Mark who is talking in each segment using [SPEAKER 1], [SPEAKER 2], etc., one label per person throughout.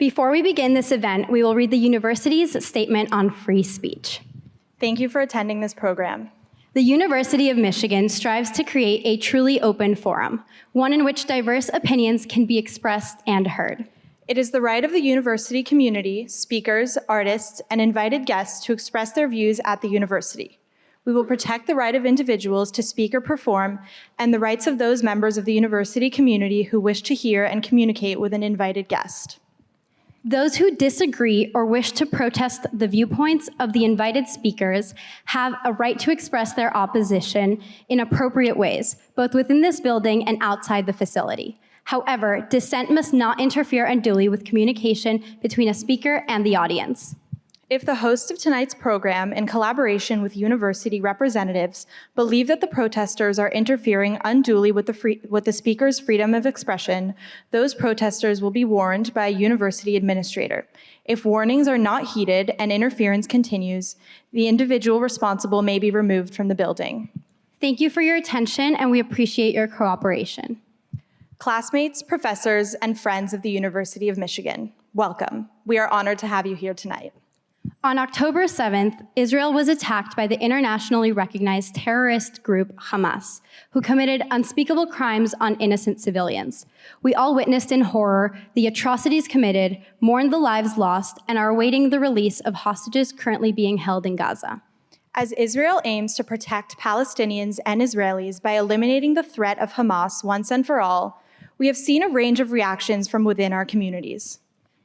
[SPEAKER 1] Before we begin this event, we will read the university's statement on free speech.
[SPEAKER 2] Thank you for attending this program.
[SPEAKER 1] The University of Michigan strives to create a truly open forum, one in which diverse opinions can be expressed and heard.
[SPEAKER 2] It is the right of the university community, speakers, artists, and invited guests to express their views at the university. We will protect the right of individuals to speak or perform and the rights of those members of the university community who wish to hear and communicate with an invited guest.
[SPEAKER 1] Those who disagree or wish to protest the viewpoints of the invited speakers have a right to express their opposition in appropriate ways, both within this building and outside the facility. However, dissent must not interfere unduly with communication between a speaker and the audience.
[SPEAKER 2] If the host of tonight's program, in collaboration with university representatives, believe that the protesters are interfering unduly with the speaker's freedom of expression, those protesters will be warned by a university administrator. If warnings are not heeded and interference continues, the individual responsible may be removed from the building.
[SPEAKER 1] Thank you for your attention, and we appreciate your cooperation.
[SPEAKER 2] Classmates, professors, and friends of the University of Michigan, welcome. We are honored to have you here tonight.
[SPEAKER 1] On October 7th, Israel was attacked by the internationally recognized terrorist group Hamas, who committed unspeakable crimes on innocent civilians. We all witnessed in horror the atrocities committed, mourned the lives lost, and are awaiting the release of hostages currently being held in Gaza.
[SPEAKER 2] As Israel aims to protect Palestinians and Israelis by eliminating the threat of Hamas once and for all, we have seen a range of reactions from within our communities.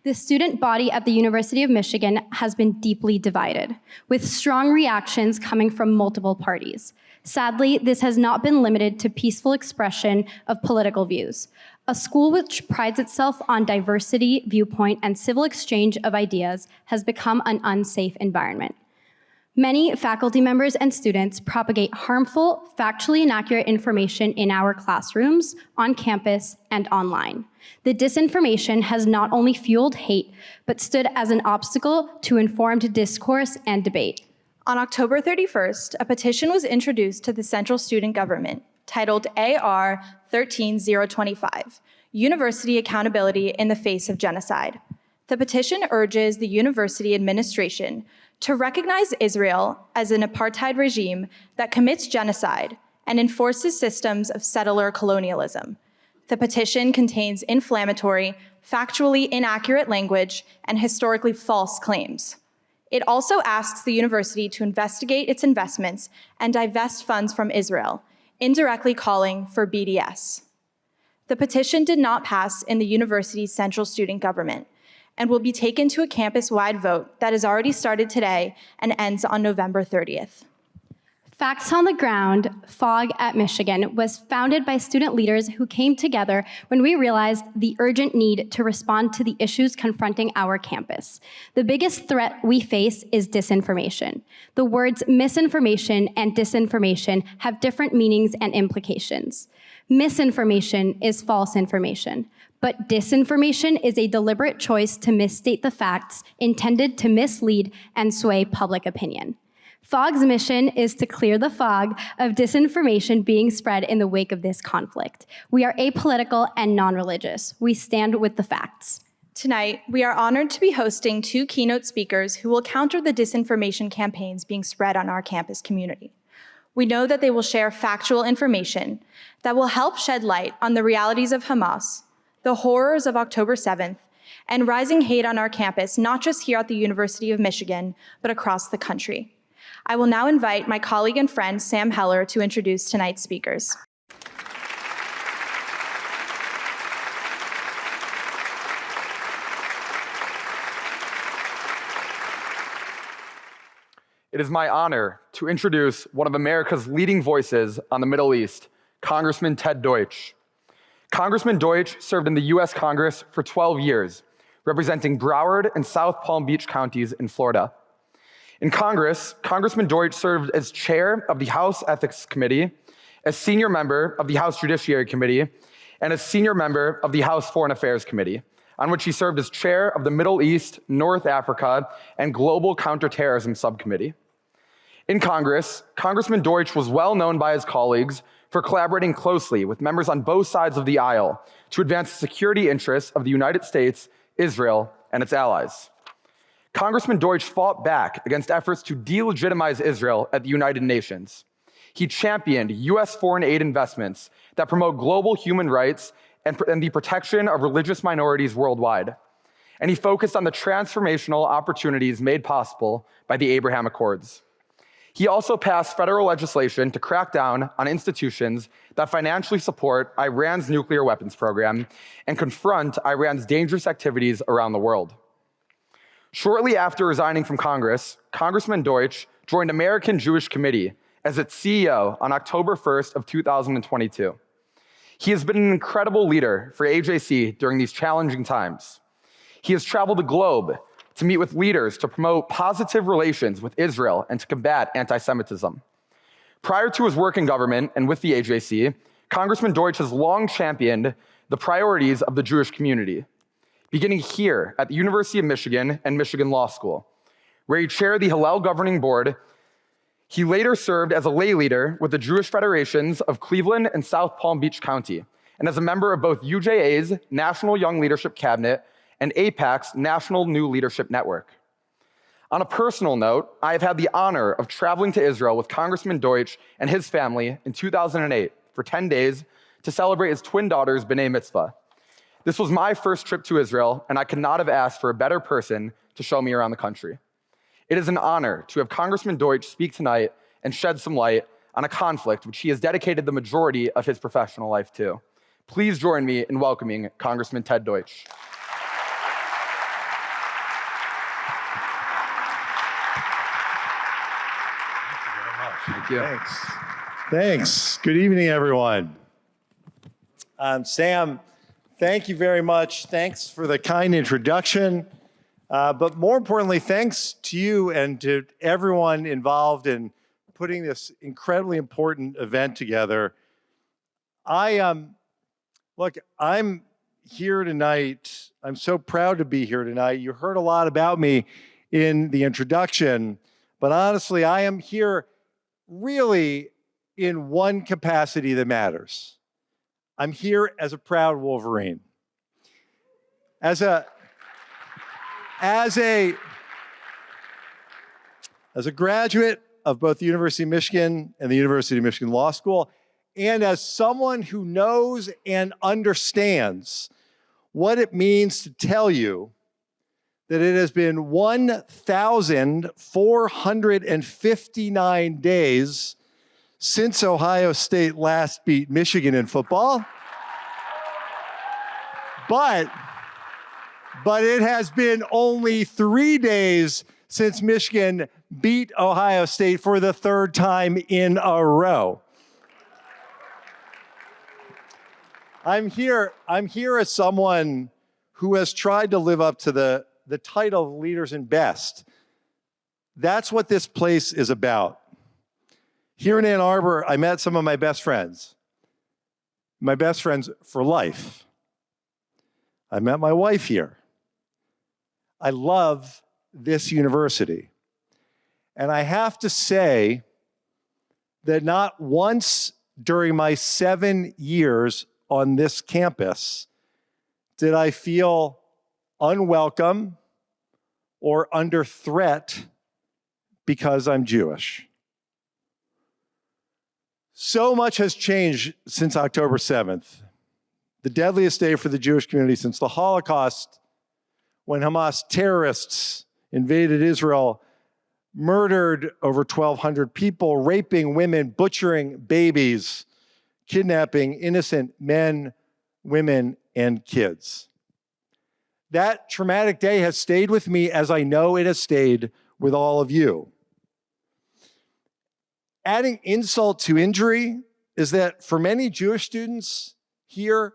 [SPEAKER 1] The student body at the University of Michigan has been deeply divided, with strong reactions coming from multiple parties. Sadly, this has not been limited to peaceful expression of political views. A school which prides itself on diversity, viewpoint, and civil exchange of ideas has become an unsafe environment. Many faculty members and students propagate harmful, factually inaccurate information in our classrooms, on campus, and online. The disinformation has not only fueled hate, but stood as an obstacle to informed discourse and debate.
[SPEAKER 2] On October 31st, a petition was introduced to the Central Student Government titled AR 13025, University Accountability in the Face of Genocide. The petition urges the university administration to recognize Israel as an apartheid regime that commits genocide and enforces systems of settler colonialism. The petition contains inflammatory, factually inaccurate language and historically false claims. It also asks the university to investigate its investments and divest funds from Israel, indirectly calling for BDS. The petition did not pass in the university's Central Student Government and will be taken to a campus-wide vote that has already started today and ends on November 30th.
[SPEAKER 1] Facts on the Ground, FOG at Michigan, was founded by student leaders who came together when we realized the urgent need to respond to the issues confronting our campus. The biggest threat we face is disinformation. The words misinformation and disinformation have different meanings and implications. Misinformation is false information, but disinformation is a deliberate choice to misstate the facts intended to mislead and sway public opinion. FOG's mission is to clear the fog of disinformation being spread in the wake of this conflict. We are apolitical and non-religious. We stand with the facts.
[SPEAKER 2] Tonight, we are honored to be hosting two keynote speakers who will counter the disinformation campaigns being spread on our campus community. We know that they will share factual information that will help shed light on the realities of Hamas, the horrors of October 7th, and rising hate on our campus, not just here at the University of Michigan, but across the country. I will now invite my colleague and friend, Sam Heller, to introduce tonight's speakers.
[SPEAKER 3] It is my honor to introduce one of America's leading voices on the Middle East, Congressman Ted Deutch. Congressman Deutch served in the U.S. Congress for 12 years, representing Broward and South Palm Beach counties in Florida. In Congress, Congressman Deutch served as chair of the House Ethics Committee, as senior member of the House Judiciary Committee, and as senior member of the House Foreign Affairs Committee, on which he served as chair of the Middle East, North Africa, and Global Counterterrorism Subcommittee. In Congress, Congressman Deutch was well known by his colleagues for collaborating closely with members on both sides of the aisle to advance the security interests of the United States, Israel, and its allies. Congressman Deutch fought back against efforts to delegitimize Israel at the United Nations. He championed US foreign aid investments that promote global human rights and the protection of religious minorities worldwide. And he focused on the transformational opportunities made possible by the Abraham Accords. He also passed federal legislation to crack down on institutions that financially support Iran's nuclear weapons program and confront Iran's dangerous activities around the world. Shortly after resigning from Congress, Congressman Deutch joined American Jewish Committee as its CEO on October 1st of 2022. He has been an incredible leader for AJC during these challenging times. He has traveled the globe to meet with leaders to promote positive relations with Israel and to combat anti-Semitism. Prior to his work in government and with the AJC, Congressman Deutch has long championed the priorities of the Jewish community, beginning here at the University of Michigan and Michigan Law School, where he chaired the Hillel Governing Board. He later served as a lay leader with the Jewish Federations of Cleveland and South Palm Beach County, and as a member of both UJA's National Young Leadership Cabinet and AIPAC's National New Leadership Network. On a personal note, I have had the honor of traveling to Israel with Congressman Deutch and his family in 2008 for 10 days to celebrate his twin daughters' B'nai Mitzvah. This was my first trip to Israel, and I could not have asked for a better person to show me around the country. It is an honor to have Congressman Deutch speak tonight and shed some light on a conflict which he has dedicated the majority of his professional life to. Please join me in welcoming Congressman Ted Deutch. Thank you.
[SPEAKER 4] Thanks. Good evening, everyone. Sam, thank you very much. Thanks for the kind introduction. But more importantly, thanks to you and to everyone involved in putting this incredibly important event together. Look, I'm here tonight. I'm so proud to be here tonight. You heard a lot about me in the introduction, but honestly, I am here really in one capacity that matters. I'm here as a proud Wolverine. As a graduate of both the University of Michigan and the University of Michigan Law School, and as someone who knows and understands what it means to tell you that it has been 1,459 days since Ohio State last beat Michigan in football. But it has been only 3 days since Michigan beat Ohio State for the third time in a row. I'm here as someone who has tried to live up to the title of Leaders in Best. That's what this place is about. Here in Ann Arbor, I met some of my best friends for life. I met my wife here. I love this university. And I have to say that not once during my 7 years on this campus did I feel unwelcome or under threat because I'm Jewish. So much has changed since October 7th, the deadliest day for the Jewish community since the Holocaust, when Hamas terrorists invaded Israel, murdered over 1,200 people, raping women, butchering babies, kidnapping innocent men, women, and kids. That traumatic day has stayed with me, as I know it has stayed with all of you. Adding insult to injury is that for many Jewish students here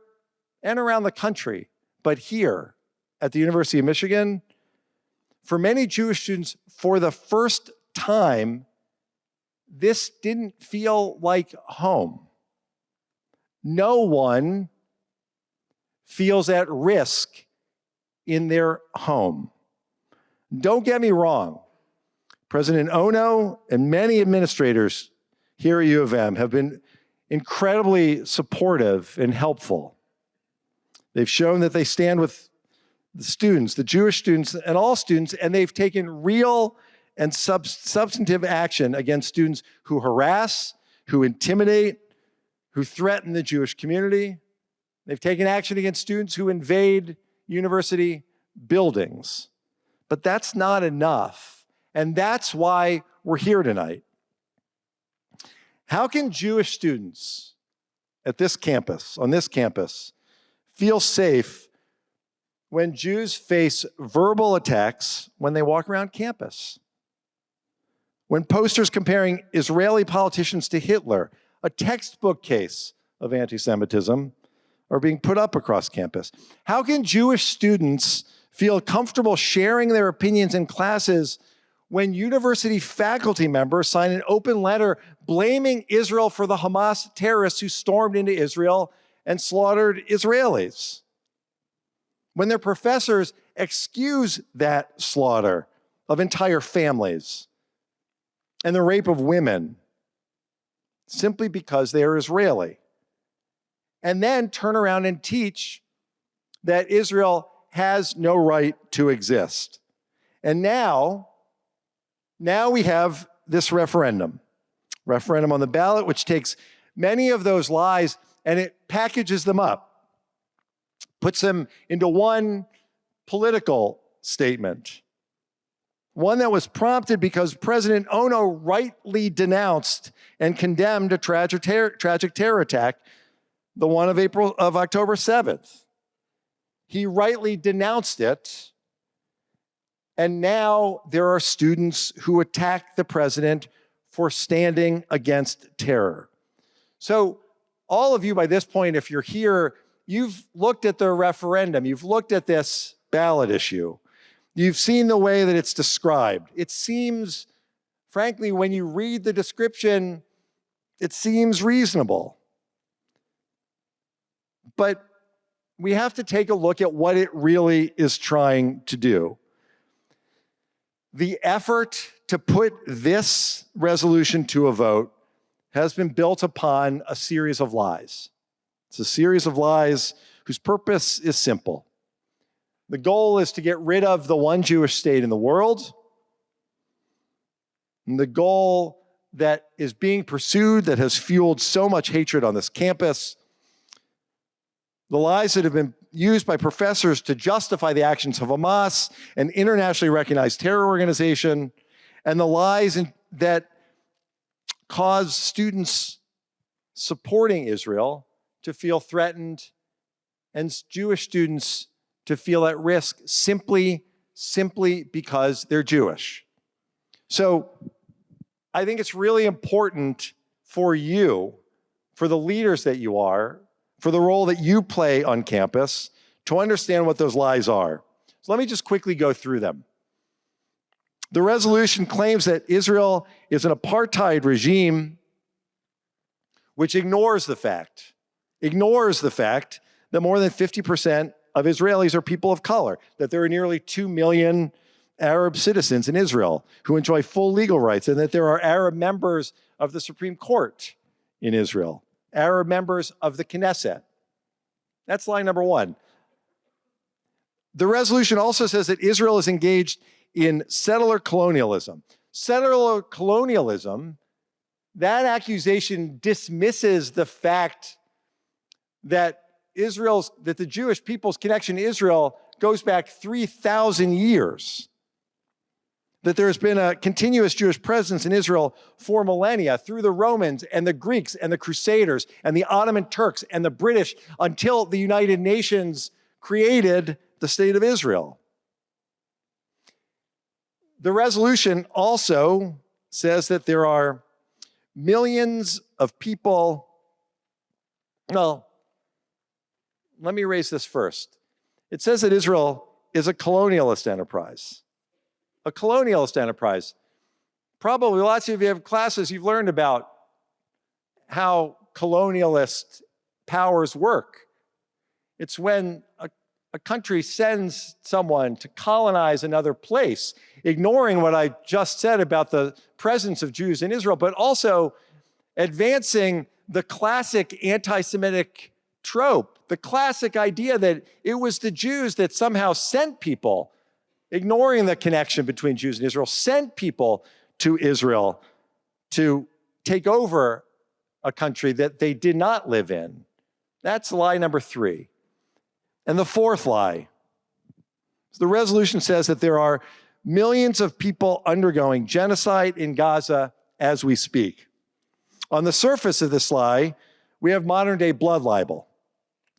[SPEAKER 4] and around the country, but here at the University of Michigan, for many Jewish students, for the first time, this didn't feel like home. No one feels at risk in their home. Don't get me wrong. President Ono and many administrators here at U of M have been incredibly supportive and helpful. They've shown that they stand with the students, the Jewish students, and all students, and they've taken real and substantive action against students who harass, who intimidate, who threaten the Jewish community. They've taken action against students who invade university buildings. But that's not enough, and that's why we're here tonight. How can Jewish students at this campus, on this campus, feel safe when Jews face verbal attacks when they walk around campus? When posters comparing Israeli politicians to Hitler, a textbook case of anti-Semitism, are being put up across campus? How can Jewish students feel comfortable sharing their opinions in classes when university faculty members sign an open letter blaming Israel for the Hamas terrorists who stormed into Israel and slaughtered Israelis? When their professors excuse that slaughter of entire families and the rape of women simply because they are Israeli, and then turn around and teach that Israel has no right to exist. And now we have this referendum on the ballot, which takes many of those lies and it packages them up, puts them into one political statement. One that was prompted because President Ono rightly denounced and condemned a tragic terror attack, the one of October 7th. He rightly denounced it, and now there are students who attack the president for standing against terror. So all of you by this point, if you're here, you've looked at the referendum, you've looked at this ballot issue. You've seen the way that it's described. It seems, frankly, when you read the description, it seems reasonable. But we have to take a look at what it really is trying to do. The effort to put this resolution to a vote has been built upon a series of lies. It's a series of lies whose purpose is simple. The goal is to get rid of the one Jewish state in the world. And the goal that is being pursued, that has fueled so much hatred on this campus, the lies that have been used by professors to justify the actions of Hamas, an internationally recognized terror organization, and the lies that cause students supporting Israel to feel threatened and Jewish students to feel at risk simply because they're Jewish. So I think it's really important for you, for the leaders that you are, for the role that you play on campus, to understand what those lies are. So let me just quickly go through them. The resolution claims that Israel is an apartheid regime which ignores the fact that more than 50% of Israelis are people of color, that there are nearly 2 million Arab citizens in Israel who enjoy full legal rights, and that there are Arab members of the Supreme Court in Israel, Arab members of the Knesset. That's line number one. The resolution also says that Israel is engaged in settler colonialism. Settler colonialism, that accusation dismisses the fact that the Jewish people's connection to Israel goes back 3,000 years. That there's been a continuous Jewish presence in Israel for millennia through the Romans and the Greeks and the Crusaders and the Ottoman Turks and the British until the United Nations created the state of Israel. The resolution also says that there are millions of people. Well, let me raise this first. It says that Israel is a colonialist enterprise. A colonialist enterprise. Probably lots of you have classes you've learned about how colonialist powers work. It's when a country sends someone to colonize another place, ignoring what I just said about the presence of Jews in Israel, but also advancing the classic anti-Semitic trope, the classic idea that it was the Jews that somehow sent people, ignoring the connection between Jews and Israel, sent people to Israel to take over a country that they did not live in. That's lie number 3. And the fourth lie. The resolution says that there are millions of people undergoing genocide in Gaza as we speak. On the surface of this lie, we have modern-day blood libel.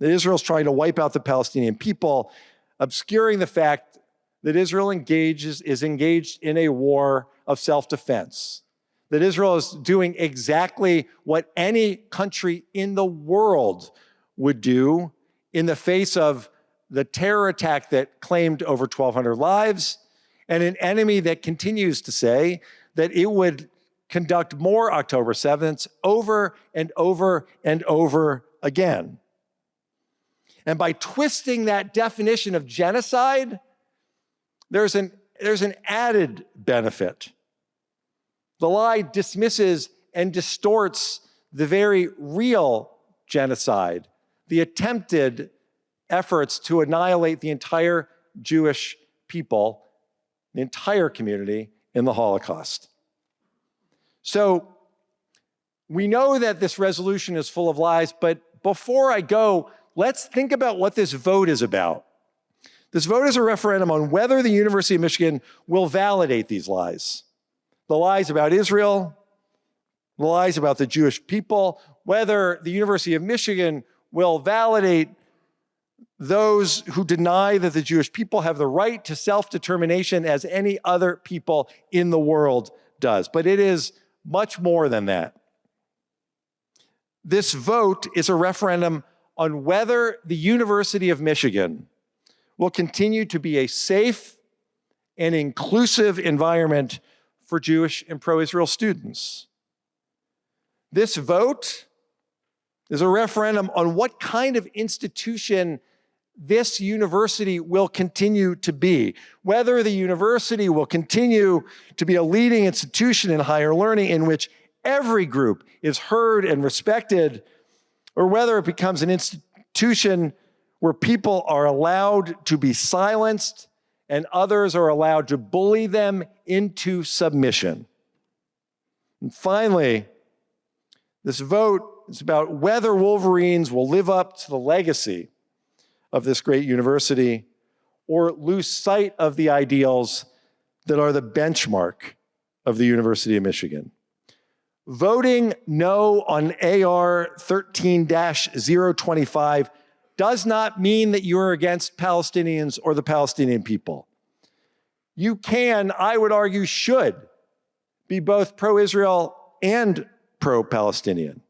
[SPEAKER 4] That Israel's trying to wipe out the Palestinian people, obscuring the fact that Israel is engaged in a war of self-defense. That Israel is doing exactly what any country in the world would do in the face of the terror attack that claimed over 1,200 lives, and an enemy that continues to say that it would conduct more October 7th over and over and over again. And by twisting that definition of genocide, there's an added benefit. The lie dismisses and distorts the very real genocide, the attempted efforts to annihilate the entire Jewish people, the entire community in the Holocaust. So we know that this resolution is full of lies, but before I go, let's think about what this vote is about. This vote is a referendum on whether the University of Michigan will validate these lies. The lies about Israel, the lies about the Jewish people, whether the University of Michigan will validate those who deny that the Jewish people have the right to self-determination as any other people in the world does. But it is much more than that. This vote is a referendum on whether the University of Michigan will continue to be a safe and inclusive environment for Jewish and pro-Israel students. This vote is a referendum on what kind of institution this university will continue to be, whether the university will continue to be a leading institution in higher learning in which every group is heard and respected, or whether it becomes an institution where people are allowed to be silenced and others are allowed to bully them into submission. And finally, this vote is about whether Wolverines will live up to the legacy of this great university or lose sight of the ideals that are the benchmark of the University of Michigan. Voting no on AR 13-025 does not mean that you're against Palestinians or the Palestinian people. You can, I would argue, should be both pro-Israel and pro-Palestinian,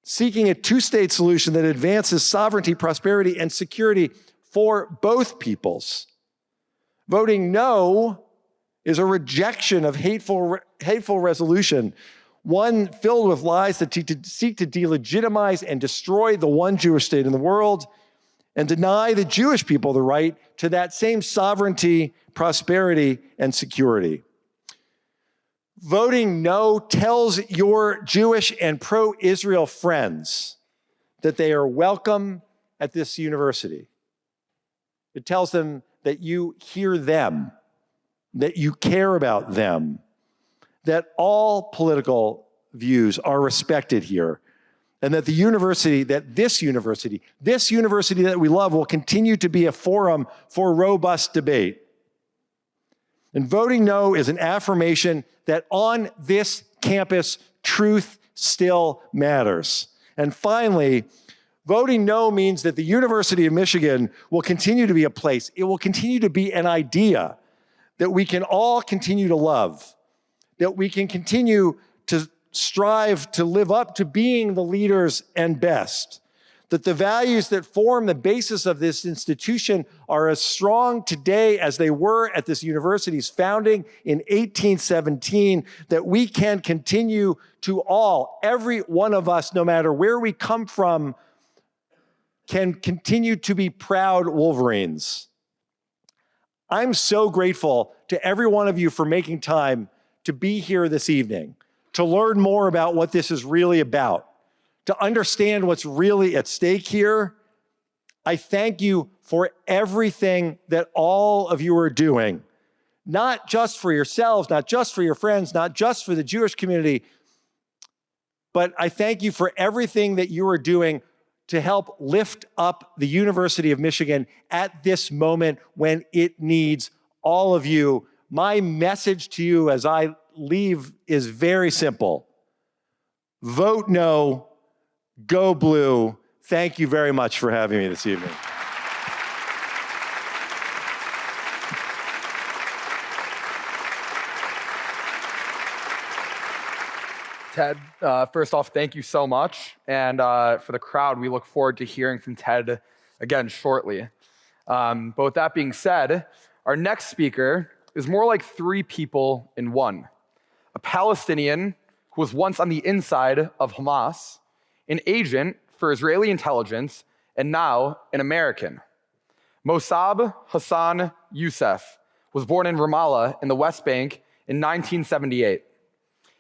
[SPEAKER 4] seeking a two-state solution that advances sovereignty, prosperity, and security for both peoples. Voting no is a rejection of hateful resolution, one filled with lies that seek to delegitimize and destroy the one Jewish state in the world and deny the Jewish people the right to that same sovereignty, prosperity, and security. Voting no tells your Jewish and pro-Israel friends that they are welcome at this university. It tells them that you hear them, that you care about them, that all political views are respected here, and that the university, this university that we love will continue to be a forum for robust debate. And voting no is an affirmation that on this campus, truth still matters. And finally, voting no means that the University of Michigan will continue to be a place, it will continue to be an idea that we can all continue to love, that we can continue to strive to live up to being the leaders and best, that the values that form the basis of this institution are as strong today as they were at this university's founding in 1817, that we can continue to every one of us, no matter where we come from, can continue to be proud Wolverines. I'm so grateful to every one of you for making time to be here this evening, to learn more about what this is really about, to understand what's really at stake here. I thank you for everything that all of you are doing, not just for yourselves, not just for your friends, not just for the Jewish community, but I thank you for everything that you are doing to help lift up the University of Michigan at this moment when it needs all of you. My message to you as I leave is very simple. Vote no, go blue. Thank you very much for having me this evening.
[SPEAKER 3] Ted, first off, thank you so much. And for the crowd, we look forward to hearing from Ted again shortly. But with that being said, our next speaker is more like three people in one. A Palestinian who was once on the inside of Hamas, an agent for Israeli intelligence, and now an American. Mosab Hassan Yousef was born in Ramallah in the West Bank in 1978.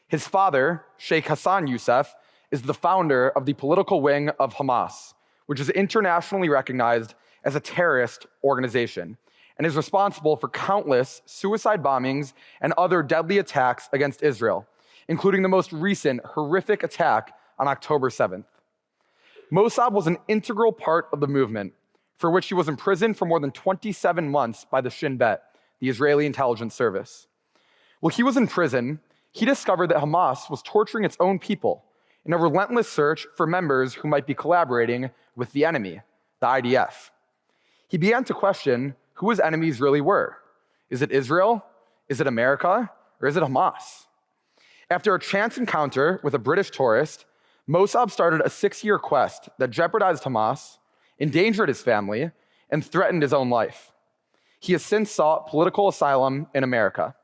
[SPEAKER 3] His father, Sheikh Hassan Yousef, is the founder of the political wing of Hamas, which is internationally recognized as a terrorist organization and is responsible for countless suicide bombings and other deadly attacks against Israel, including the most recent horrific attack on October 7th. Mosab was an integral part of the movement, for which he was imprisoned for more than 27 months by the Shin Bet, the Israeli intelligence service. While he was in prison, he discovered that Hamas was torturing its own people in a relentless search for members who might be collaborating with the enemy, the IDF. He began to question who his enemies really were. Is it Israel? Is it America? Or is it Hamas? After a chance encounter with a British tourist, Mosab started a 6-year quest that jeopardized Hamas, endangered his family, and threatened his own life. He has since sought political asylum in America.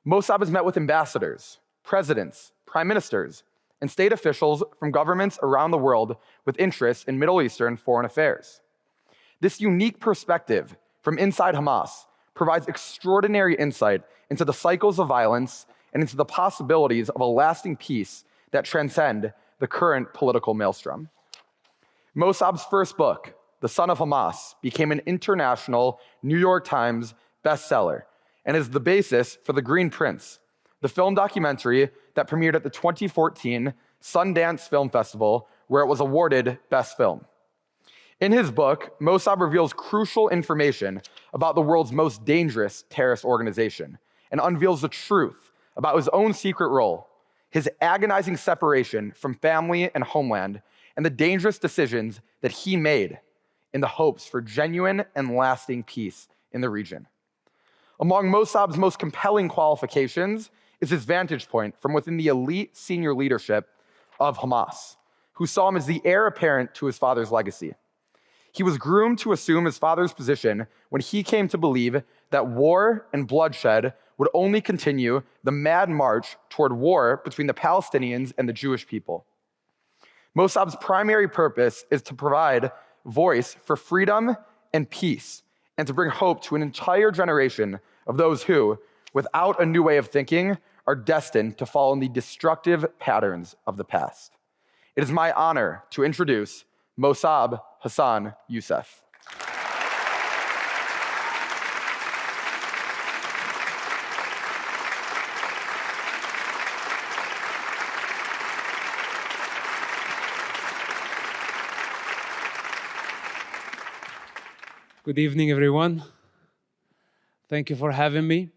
[SPEAKER 3] Mosab has met with ambassadors, presidents, prime ministers, and state officials from governments around the world with interests in Middle Eastern foreign affairs. This unique perspective from inside Hamas provides extraordinary insight into the cycles of violence and into the possibilities of a lasting peace that transcend the current political maelstrom. Mosab's first book, The Son of Hamas, became an international New York Times bestseller and is the basis for The Green Prince, the film documentary that premiered at the 2014 Sundance Film Festival, where it was awarded Best Film. In his book, Mosab reveals crucial information about the world's most dangerous terrorist organization and unveils the truth about his own secret role, his agonizing separation from family and homeland, and the dangerous decisions that he made in the hopes for genuine and lasting peace in the region. Among Mosab's most compelling qualifications is his vantage point from within the elite senior leadership of Hamas, who saw him as the heir apparent to his father's legacy. He was groomed to assume his father's position when he came to believe that war and bloodshed would only continue the mad march toward war between the Palestinians and the Jewish people. Mosab's primary purpose is to provide voice for freedom and peace, and to bring hope to an entire generation of those who, without a new way of thinking, are destined to fall in the destructive patterns of the past. It is my honor to introduce Mosab Hassan Yousef.
[SPEAKER 5] Good evening, everyone. Thank you for having me.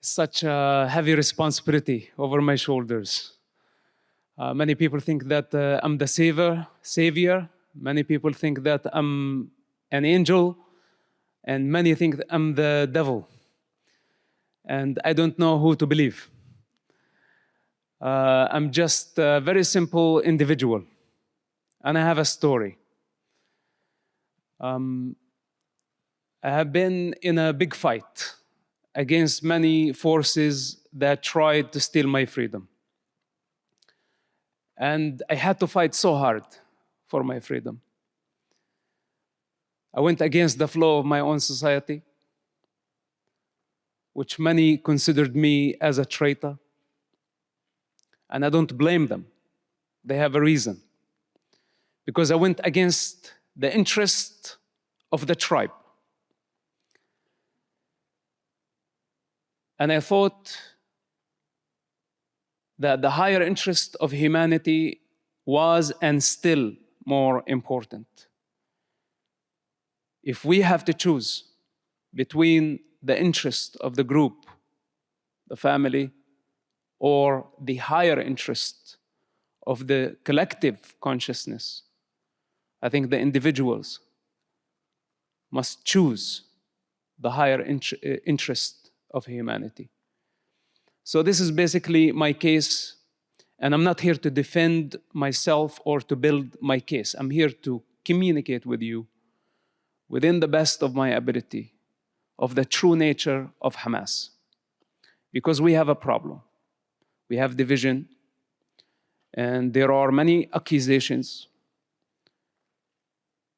[SPEAKER 5] Such a heavy responsibility over my shoulders. Many people think that I'm the savior. Many people think that I'm an angel. And many think that I'm the devil. And I don't know who to believe. I'm just a very simple individual. And I have a story. I have been in a big fight against many forces that tried to steal my freedom. And I had to fight so hard for my freedom. I went against the flow of my own society, which many considered me as a traitor. And I don't blame them. They have a reason. Because I went against the interest of the tribe. And I thought that the higher interest of humanity was and still more important. If we have to choose between the interest of the group, the family, or the higher interest of the collective consciousness, I think the individuals must choose the higher interest of humanity. So this is basically my case, and I'm not here to defend myself or to build my case. I'm here to communicate with you within the best of my ability of the true nature of Hamas. Because we have a problem. We have division, and there are many accusations.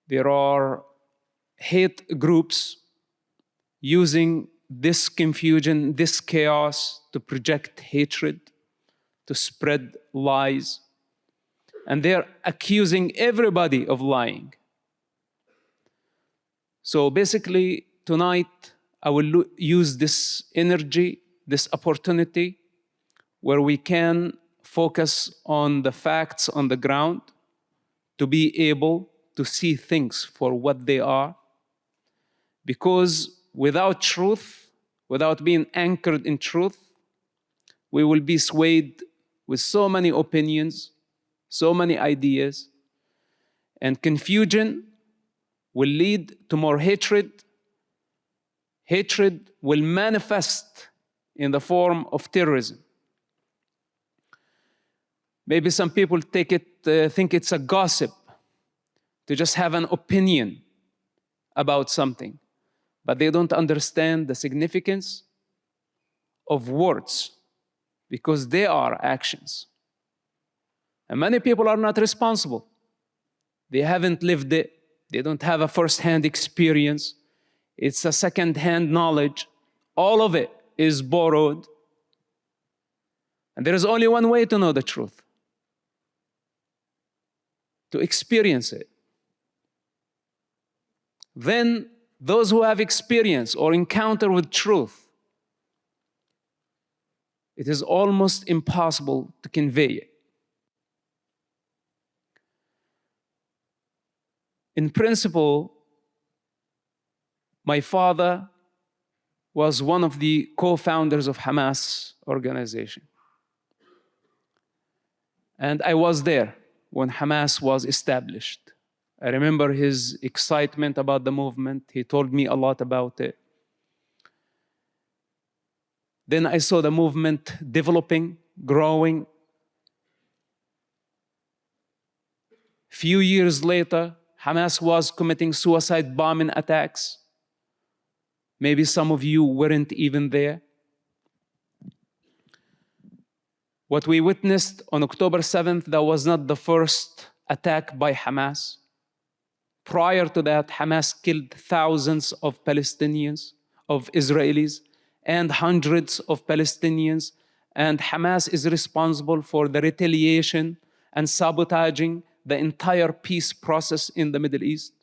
[SPEAKER 5] There are hate groups using this confusion, this chaos to project hatred, to spread lies. And they're accusing everybody of lying. So basically, tonight, I will use this energy, this opportunity, where we can focus on the facts on the ground to be able to see things for what they are. Because without truth, without being anchored in truth, we will be swayed with so many opinions, so many ideas, and confusion will lead to more hatred. Hatred will manifest in the form of terrorism. Maybe some people think it's a gossip to just have an opinion about something, but they don't understand the significance of words because they are actions. And many people are not responsible. They haven't lived it. They don't have a first-hand experience. It's a second-hand knowledge. All of it is borrowed. And there is only one way to know the truth: to experience it. Then those who have experience or encounter with truth, it is almost impossible to convey it. In principle, my father was one of the co-founders of Hamas organization. And I was there when Hamas was established. I remember his excitement about the movement. He told me a lot about it. Then I saw the movement developing, growing. Few years later, Hamas was committing suicide bombing attacks. Maybe some of you weren't even there. What we witnessed on October 7th, that was not the first attack by Hamas. Prior to that, Hamas killed thousands of Palestinians, of Israelis, and hundreds of Palestinians. And Hamas is responsible for the retaliation and sabotaging the entire peace process in the Middle East.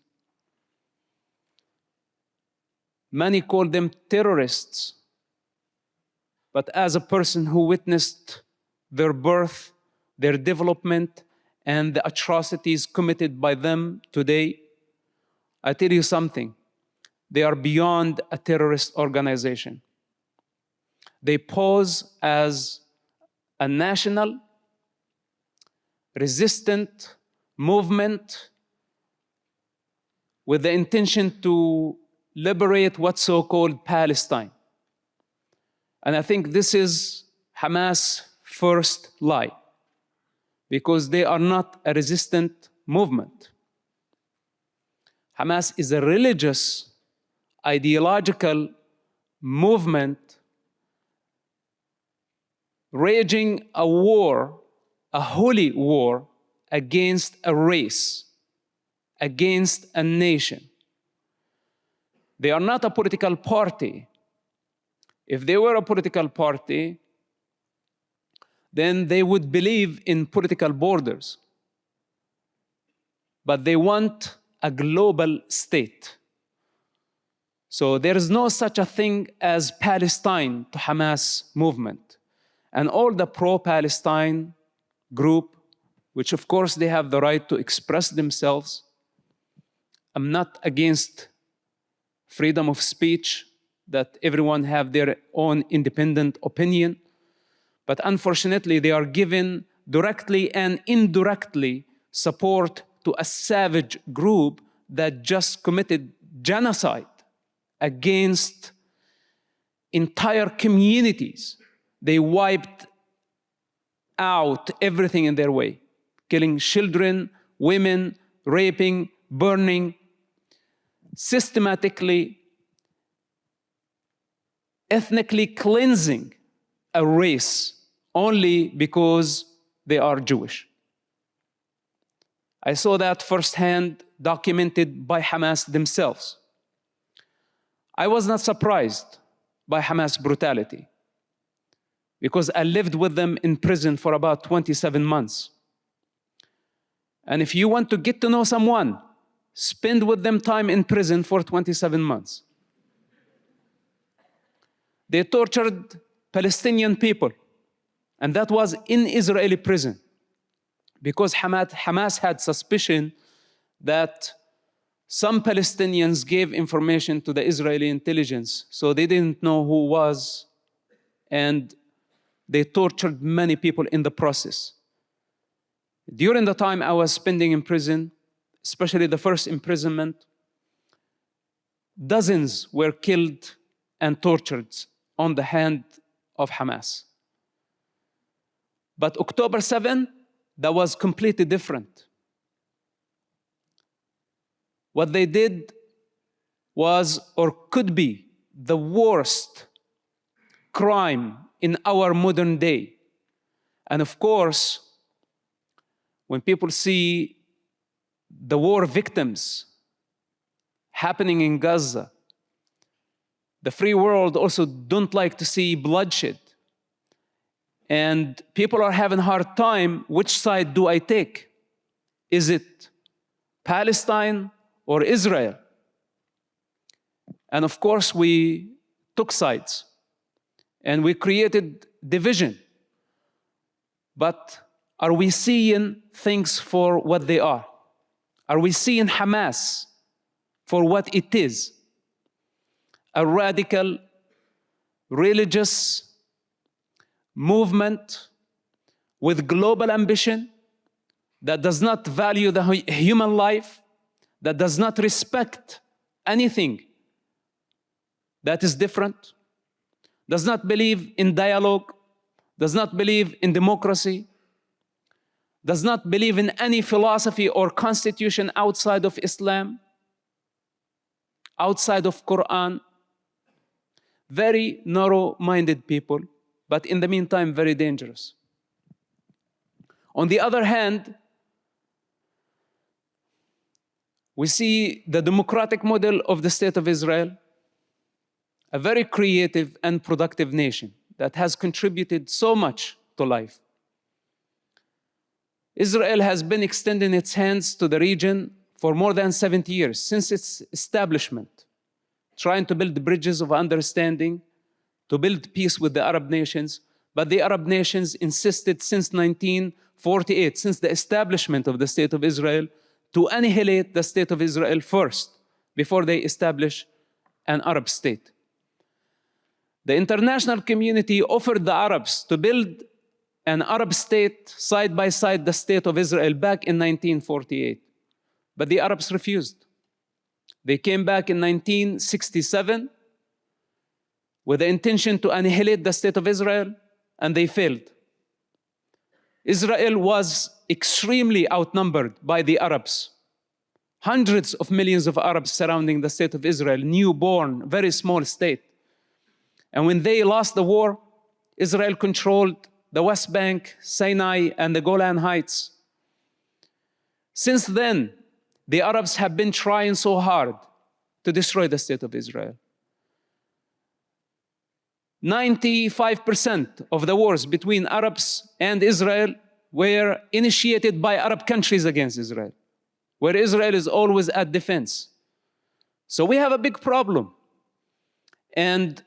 [SPEAKER 5] Many call them terrorists. But as a person who witnessed their birth, their development, and the atrocities committed by them today, I tell you something, they are beyond a terrorist organization. They pose as a national, resistant movement with the intention to liberate what's so-called Palestine. And I think this is Hamas' first lie, because they are not a resistant movement. Hamas is a religious, ideological movement raging a war, a holy war, against a race, against a nation. They are not a political party. If they were a political party, then they would believe in political borders. But they want a global state. So there is no such a thing as Palestine to Hamas movement. And all the pro-Palestine group, which of course they have the right to express themselves. I'm not against freedom of speech, that everyone have their own independent opinion. But unfortunately, they are given directly and indirectly support to a savage group that just committed genocide against entire communities. They wiped out everything in their way, killing children, women, raping, burning, systematically, ethnically cleansing a race only because they are Jewish. I saw that firsthand, documented by Hamas themselves. I was not surprised by Hamas brutality because I lived with them in prison for about 27 months. And if you want to get to know someone, spend with them time in prison for 27 months. They tortured Palestinian people, and that was in Israeli prison, because Hamas had suspicion that some Palestinians gave information to the Israeli intelligence, so they didn't know who was, and they tortured many people in the process. During the time I was spending in prison, especially the first imprisonment, dozens were killed and tortured on the hand of Hamas. But October 7, that was completely different. What they did was, or could be, the worst crime in our modern day. And of course, when people see the war victims happening in Gaza, the free world also don't like to see bloodshed. And people are having a hard time, which side do I take? Is it Palestine or Israel? And of course, we took sides and we created division. But are we seeing things for what they are? Are we seeing Hamas for what it is? A radical, religious movement with global ambition that does not value the human life, that does not respect anything that is different, does not believe in dialogue, does not believe in democracy, does not believe in any philosophy or constitution outside of Islam, outside of Quran. Very narrow-minded people, but in the meantime, very dangerous. On the other hand, we see the democratic model of the State of Israel, a very creative and productive nation that has contributed so much to life. Israel has been extending its hands to the region for more than 70 years, since its establishment, trying to build bridges of understanding, to build peace with the Arab nations. But the Arab nations insisted since 1948, since the establishment of the State of Israel, to annihilate the State of Israel first, before they establish an Arab state. The international community offered the Arabs to build an Arab state side by side the State of Israel back in 1948. But the Arabs refused. They came back in 1967 with the intention to annihilate the State of Israel, and they failed. Israel was extremely outnumbered by the Arabs. Hundreds of millions of Arabs surrounding the State of Israel, newborn, very small state. And when they lost the war, Israel controlled the West Bank, Sinai, and the Golan Heights. Since then, the Arabs have been trying so hard to destroy the State of Israel. 95% of the wars between Arabs and Israel were initiated by Arab countries against Israel, where Israel is always at defense. So we have a big problem. And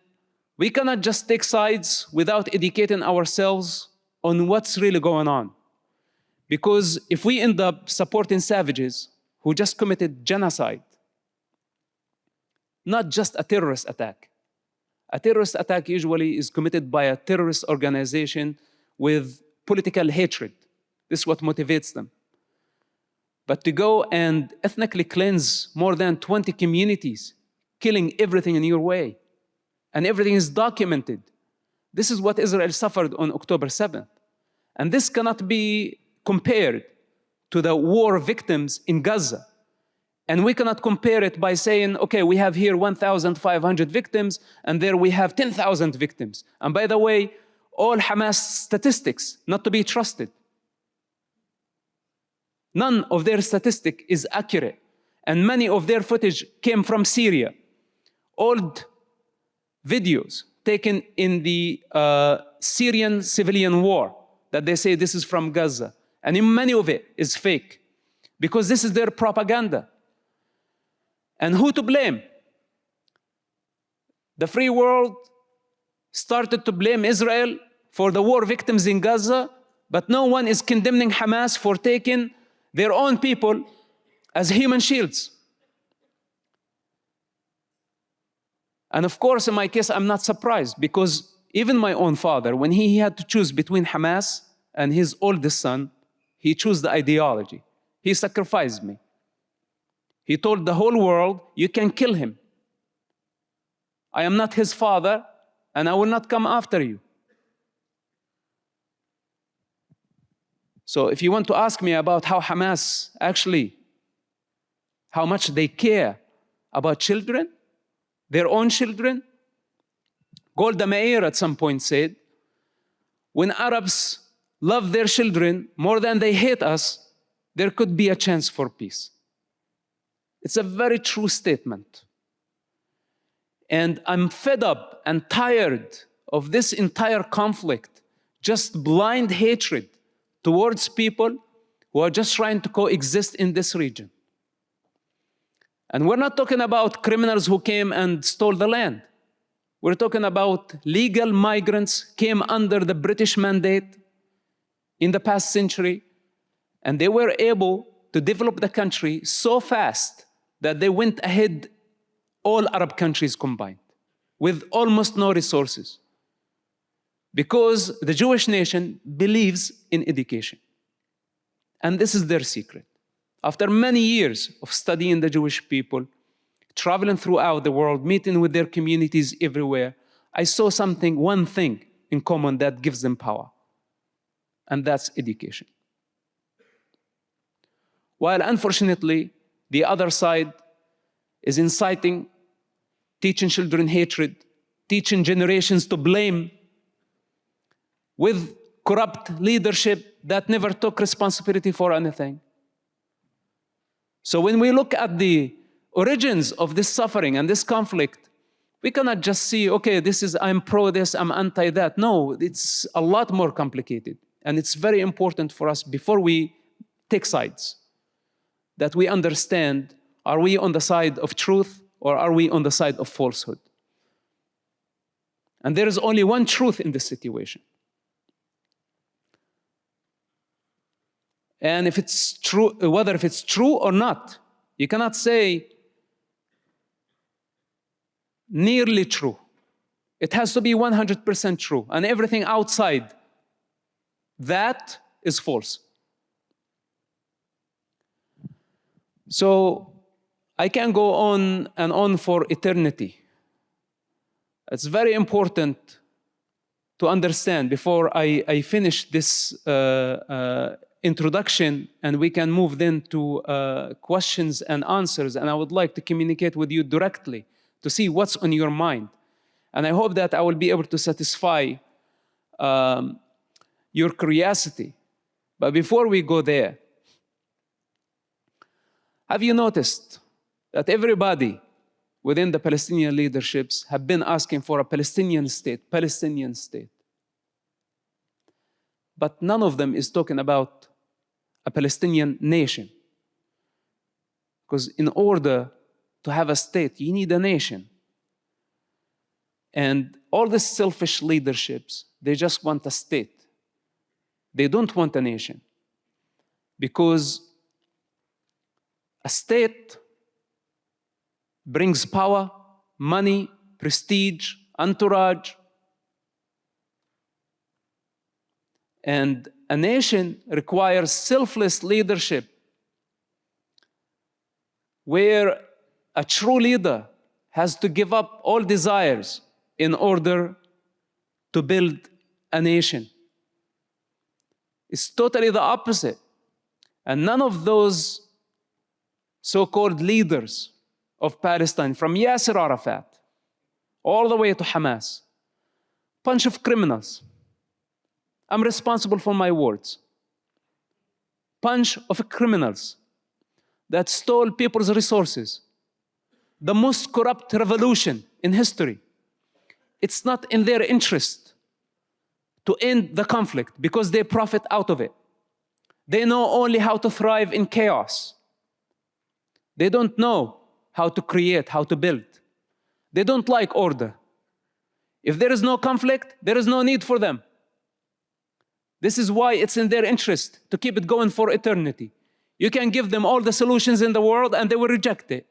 [SPEAKER 5] we cannot just take sides without educating ourselves on what's really going on. Because if we end up supporting savages who just committed genocide, not just a terrorist attack. A terrorist attack usually is committed by a terrorist organization with political hatred. This is what motivates them. But to go and ethnically cleanse more than 20 communities, killing everything in your way, and everything is documented. This is what Israel suffered on October 7th. And this cannot be compared to the war victims in Gaza. And we cannot compare it by saying, okay, we have here 1,500 victims, and there we have 10,000 victims. And by the way, all Hamas statistics, not to be trusted. None of their statistic is accurate. And many of their footage came from Syria. Old videos taken in the Syrian civilian war that they say this is from Gaza. And many of it is fake because this is their propaganda. And who to blame? The free world started to blame Israel for the war victims in Gaza, but no one is condemning Hamas for taking their own people as human shields. And of course, in my case, I'm not surprised because even my own father, when he had to choose between Hamas and his oldest son, he chose the ideology. He sacrificed me. He told the whole world, you can kill him. I am not his father, and I will not come after you. So if you want to ask me about how Hamas actually, how much they care about children, their own children, Golda Meir at some point said, when Arabs love their children more than they hate us, there could be a chance for peace. It's a very true statement. And I'm fed up and tired of this entire conflict, just blind hatred towards people who are just trying to coexist in this region. And we're not talking about criminals who came and stole the land. We're talking about legal migrants came under the British mandate in the past century, and they were able to develop the country so fast that they went ahead all Arab countries combined with almost no resources because the Jewish nation believes in education. And this is their secret. After many years of studying the Jewish people, traveling throughout the world, meeting with their communities everywhere, I saw one thing in common that gives them power, and that's education. While unfortunately, the other side is inciting, teaching children hatred, teaching generations to blame with corrupt leadership that never took responsibility for anything. So when we look at the origins of this suffering and this conflict, we cannot just see, okay, I'm pro this, I'm anti that. No, it's a lot more complicated. And it's very important for us before we take sides, that we understand, are we on the side of truth or are we on the side of falsehood? And there is only one truth in this situation. And if it's true, whether if it's true or not, you cannot say nearly true. It has to be 100% true, and everything outside that is false. So I can go on and on for eternity. It's very important to understand before I finish this introduction, and we can move then to questions and answers. And I would like to communicate with you directly to see what's on your mind. And I hope that I will be able to satisfy your curiosity. But before we go there, have you noticed that everybody within the Palestinian leaderships have been asking for a Palestinian state, Palestinian state. But none of them is talking about a Palestinian nation. Because in order to have a state, you need a nation. And all these selfish leaderships, they just want a state. They don't want a nation. Because a state brings power, money, prestige, entourage. And a nation requires selfless leadership, where a true leader has to give up all desires in order to build a nation. It's totally the opposite. And none of those so-called leaders of Palestine, from Yasser Arafat all the way to Hamas, bunch of criminals. I'm responsible for my words. Bunch of criminals that stole people's resources. The most corrupt revolution in history. It's not in their interest to end the conflict because they profit out of it. They know only how to thrive in chaos. They don't know how to create, how to build. They don't like order. If there is no conflict, there is no need for them. This is why it's in their interest to keep it going for eternity. You can give them all the solutions in the world and they will reject it.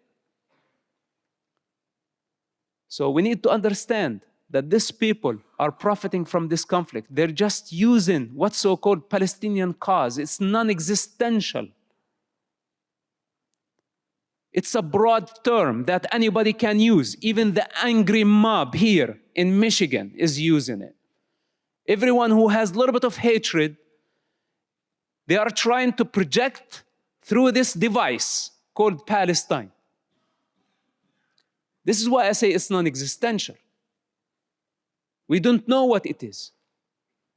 [SPEAKER 5] So we need to understand that these people are profiting from this conflict. They're just using what's so-called Palestinian cause. It's non-existential. It's a broad term that anybody can use. Even the angry mob here in Michigan is using it. Everyone who has a little bit of hatred, they are trying to project through this device called Palestine. This is why I say it's non-existential. We don't know what it is.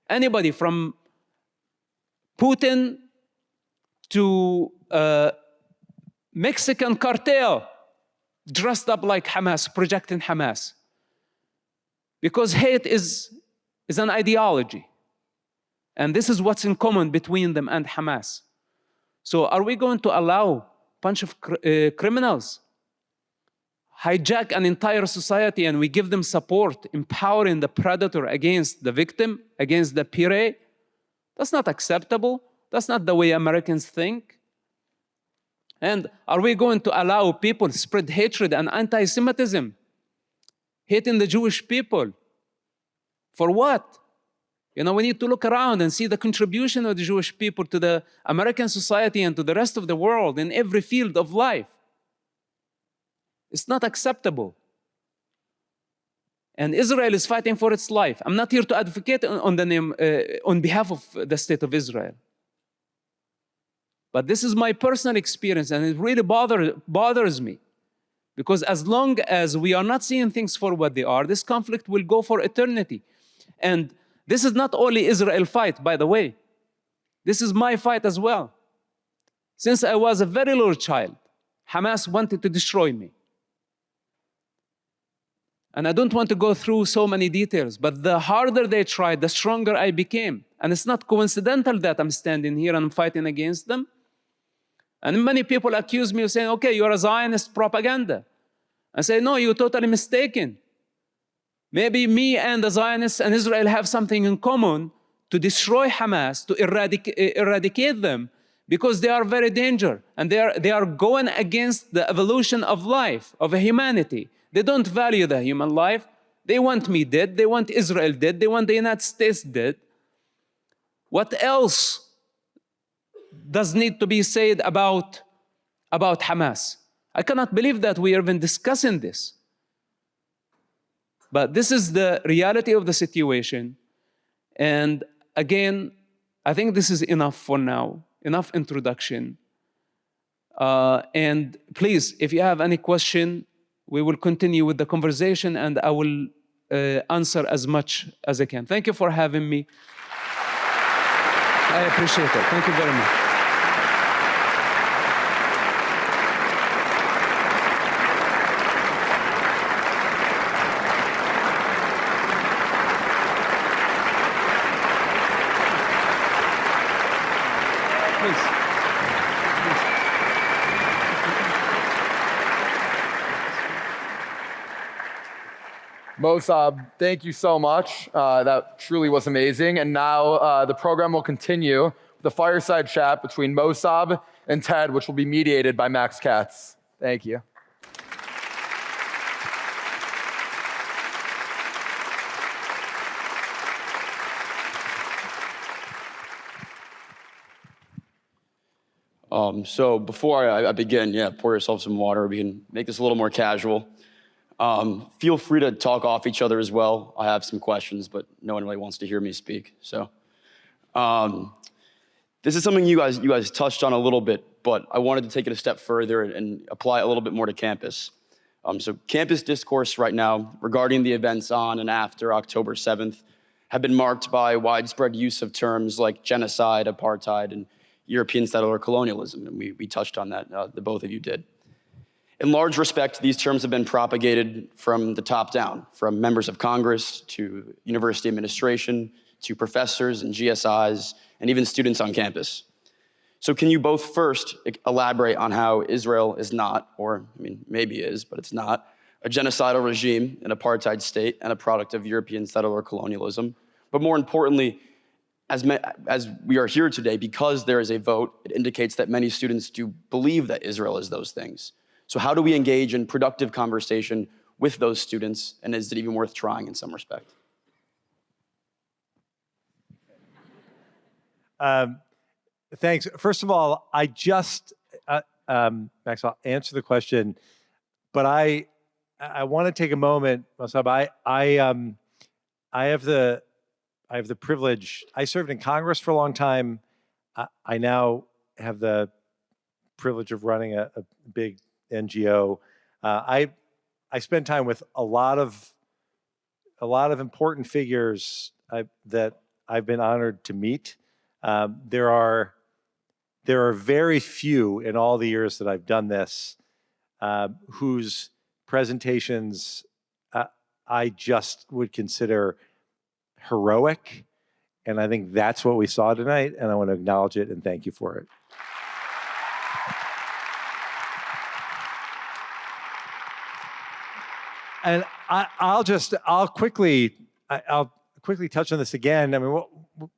[SPEAKER 5] Anybody from Putin to Mexican cartel dressed up like Hamas, projecting Hamas. Because hate is an ideology. And this is what's in common between them and Hamas. So are we going to allow a bunch of criminals hijack an entire society and we give them support, empowering the predator against the victim, against the prey? That's not acceptable. That's not the way Americans think. And are we going to allow people to spread hatred and anti-Semitism, hating the Jewish people? For what? You know, we need to look around and see the contribution of the Jewish people to the American society and to the rest of the world in every field of life. It's not acceptable. And Israel is fighting for its life. I'm not here to advocate on behalf of the state of Israel. But this is my personal experience, and it really bothers me. Because as long as we are not seeing things for what they are, this conflict will go for eternity. And this is not only Israel fight, by the way. This is my fight as well. Since I was a very little child, Hamas wanted to destroy me. And I don't want to go through so many details, but the harder they tried, the stronger I became. And it's not coincidental that I'm standing here and I'm fighting against them. And many people accuse me of saying, okay, you're a Zionist propaganda. I say, no, you're totally mistaken. Maybe me and the Zionists and Israel have something in common to destroy Hamas, to eradicate them, because they are very dangerous. And they are going against the evolution of life, of humanity. They don't value the human life. They want me dead. They want Israel dead. They want the United States dead. What else does need to be said about Hamas? I cannot believe that we are even discussing this. But this is the reality of the situation. And again, I think this is enough for now, enough introduction. And please, if you have any question, we will continue with the conversation and I will answer as much as I can. Thank you for having me. I appreciate it. Thank you very much. Please.
[SPEAKER 3] Mosab, thank you so much. That truly was amazing. And now the program will continue with the fireside chat between Mosab and Ted, which will be mediated by Max Katz. Thank you.
[SPEAKER 6] So before I begin, pour yourself some water. We can make this a little more casual. Feel free to talk off each other as well. I have some questions, but no one really wants to hear me speak. So this is something you guys touched on a little bit, but I wanted to take it a step further and apply it a little bit more to campus. So campus discourse right now regarding the events on and after October 7th have been marked by widespread use of terms like genocide, apartheid, and European settler colonialism, and we touched on that, the both of you did. In large respect, these terms have been propagated from the top down, from members of Congress to university administration, to professors and GSIs, and even students on campus. So can you both first elaborate on how Israel is not, or I mean, maybe is, but it's not, a genocidal regime, an apartheid state, and a product of European settler colonialism, but more importantly, as we are here today, because there is a vote, it indicates that many students do believe that Israel is those things. So how do we engage in productive conversation with those students, and is it even worth trying in some respect?
[SPEAKER 4] Thanks. First of all, I just, Max, I'll answer the question, but I want to take a moment, Mosab. I have the privilege. I served in Congress for a long time. I now have the privilege of running a big NGO. I spend time with a lot of important figures that I've been honored to meet. There are very few in all the years that I've done this whose presentations I just would consider heroic, and I think that's what we saw tonight, and I want to acknowledge it and thank you for it. And I'll quickly touch on this again. I mean,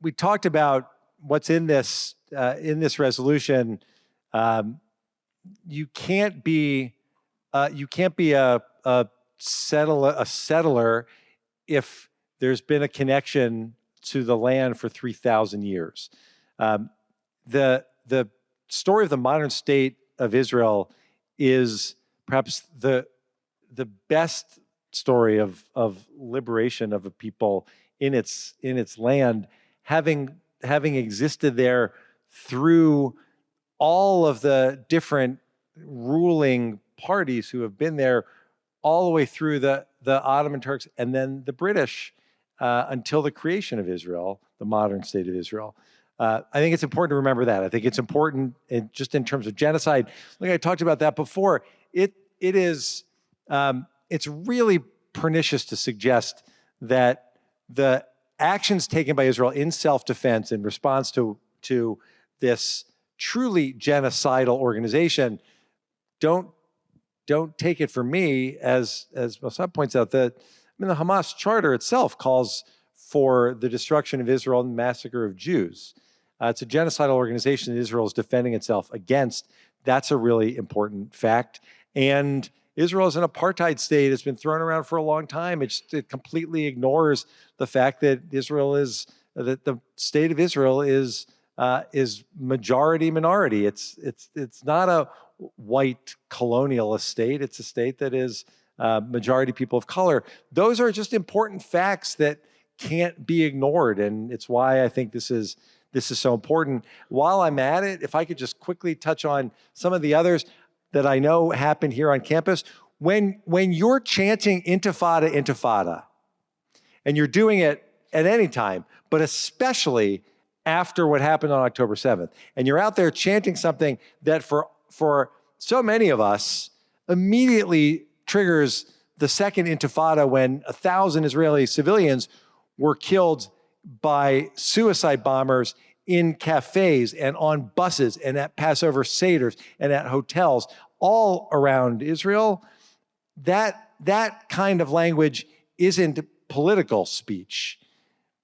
[SPEAKER 4] we talked about what's in this resolution. You can't be a settler if there's been a connection to the land for 3,000 years. The story of the modern state of Israel is perhaps the best story of liberation of a people in its land, having existed there through all of the different ruling parties who have been there all the way through the Ottoman Turks and then the British until the creation of Israel, the modern state of Israel. I think it's important to remember that. I think it's important just in terms of genocide. Like I talked about that before. It's really pernicious to suggest that the actions taken by Israel in self-defense in response to this truly genocidal organization don't take it from me, as Mosab points out, the Hamas charter itself calls for the destruction of Israel and massacre of Jews. It's a genocidal organization that Israel is defending itself against. That's a really important fact. And Israel is an apartheid state. It's been thrown around for a long time. It completely ignores the fact that the state of Israel is majority minority. It's not a white colonialist state. It's a state that is majority people of color. Those are just important facts that can't be ignored, and it's why I think this is so important. While I'm at it, if I could just quickly touch on some of the others that I know happen here on campus. When you're chanting intifada, intifada, and you're doing it at any time, but especially after what happened on October 7th, and you're out there chanting something that for so many of us immediately triggers the second intifada, when 1,000 Israeli civilians were killed by suicide bombers in cafes and on buses and at Passover Seders and at hotels all around Israel, that kind of language isn't political speech.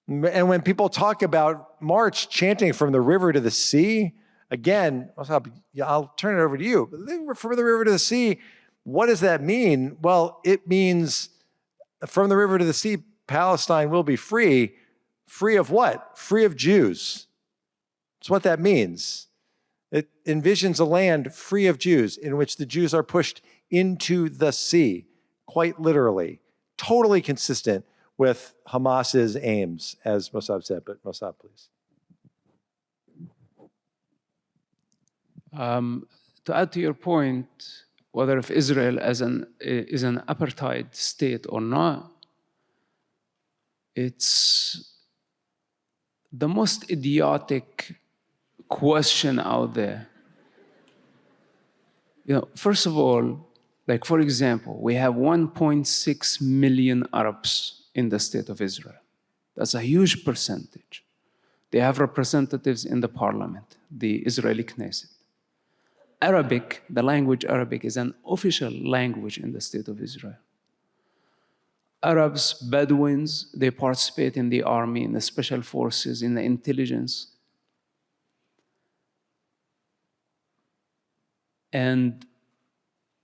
[SPEAKER 4] And when people talk about March chanting from the river to the sea, again, I'll turn it over to you. From the river to the sea, what does that mean? Well, it means from the river to the sea, Palestine will be free. Free of what? Free of Jews. That's what that means. It envisions a land free of Jews in which the Jews are pushed into the sea, quite literally, totally consistent with Hamas's aims, as Mosab said. But Mosab, please.
[SPEAKER 5] To add to your point, whether if Israel is an apartheid state or not, it's the most idiotic question out there. First of all, like for example, we have 1.6 million Arabs in the state of Israel. That's a huge percentage. They have representatives in the parliament, the Israeli Knesset. Arabic, the language Arabic, is an official language in the state of Israel. Arabs, Bedouins, they participate in the army, in the special forces, in the intelligence. And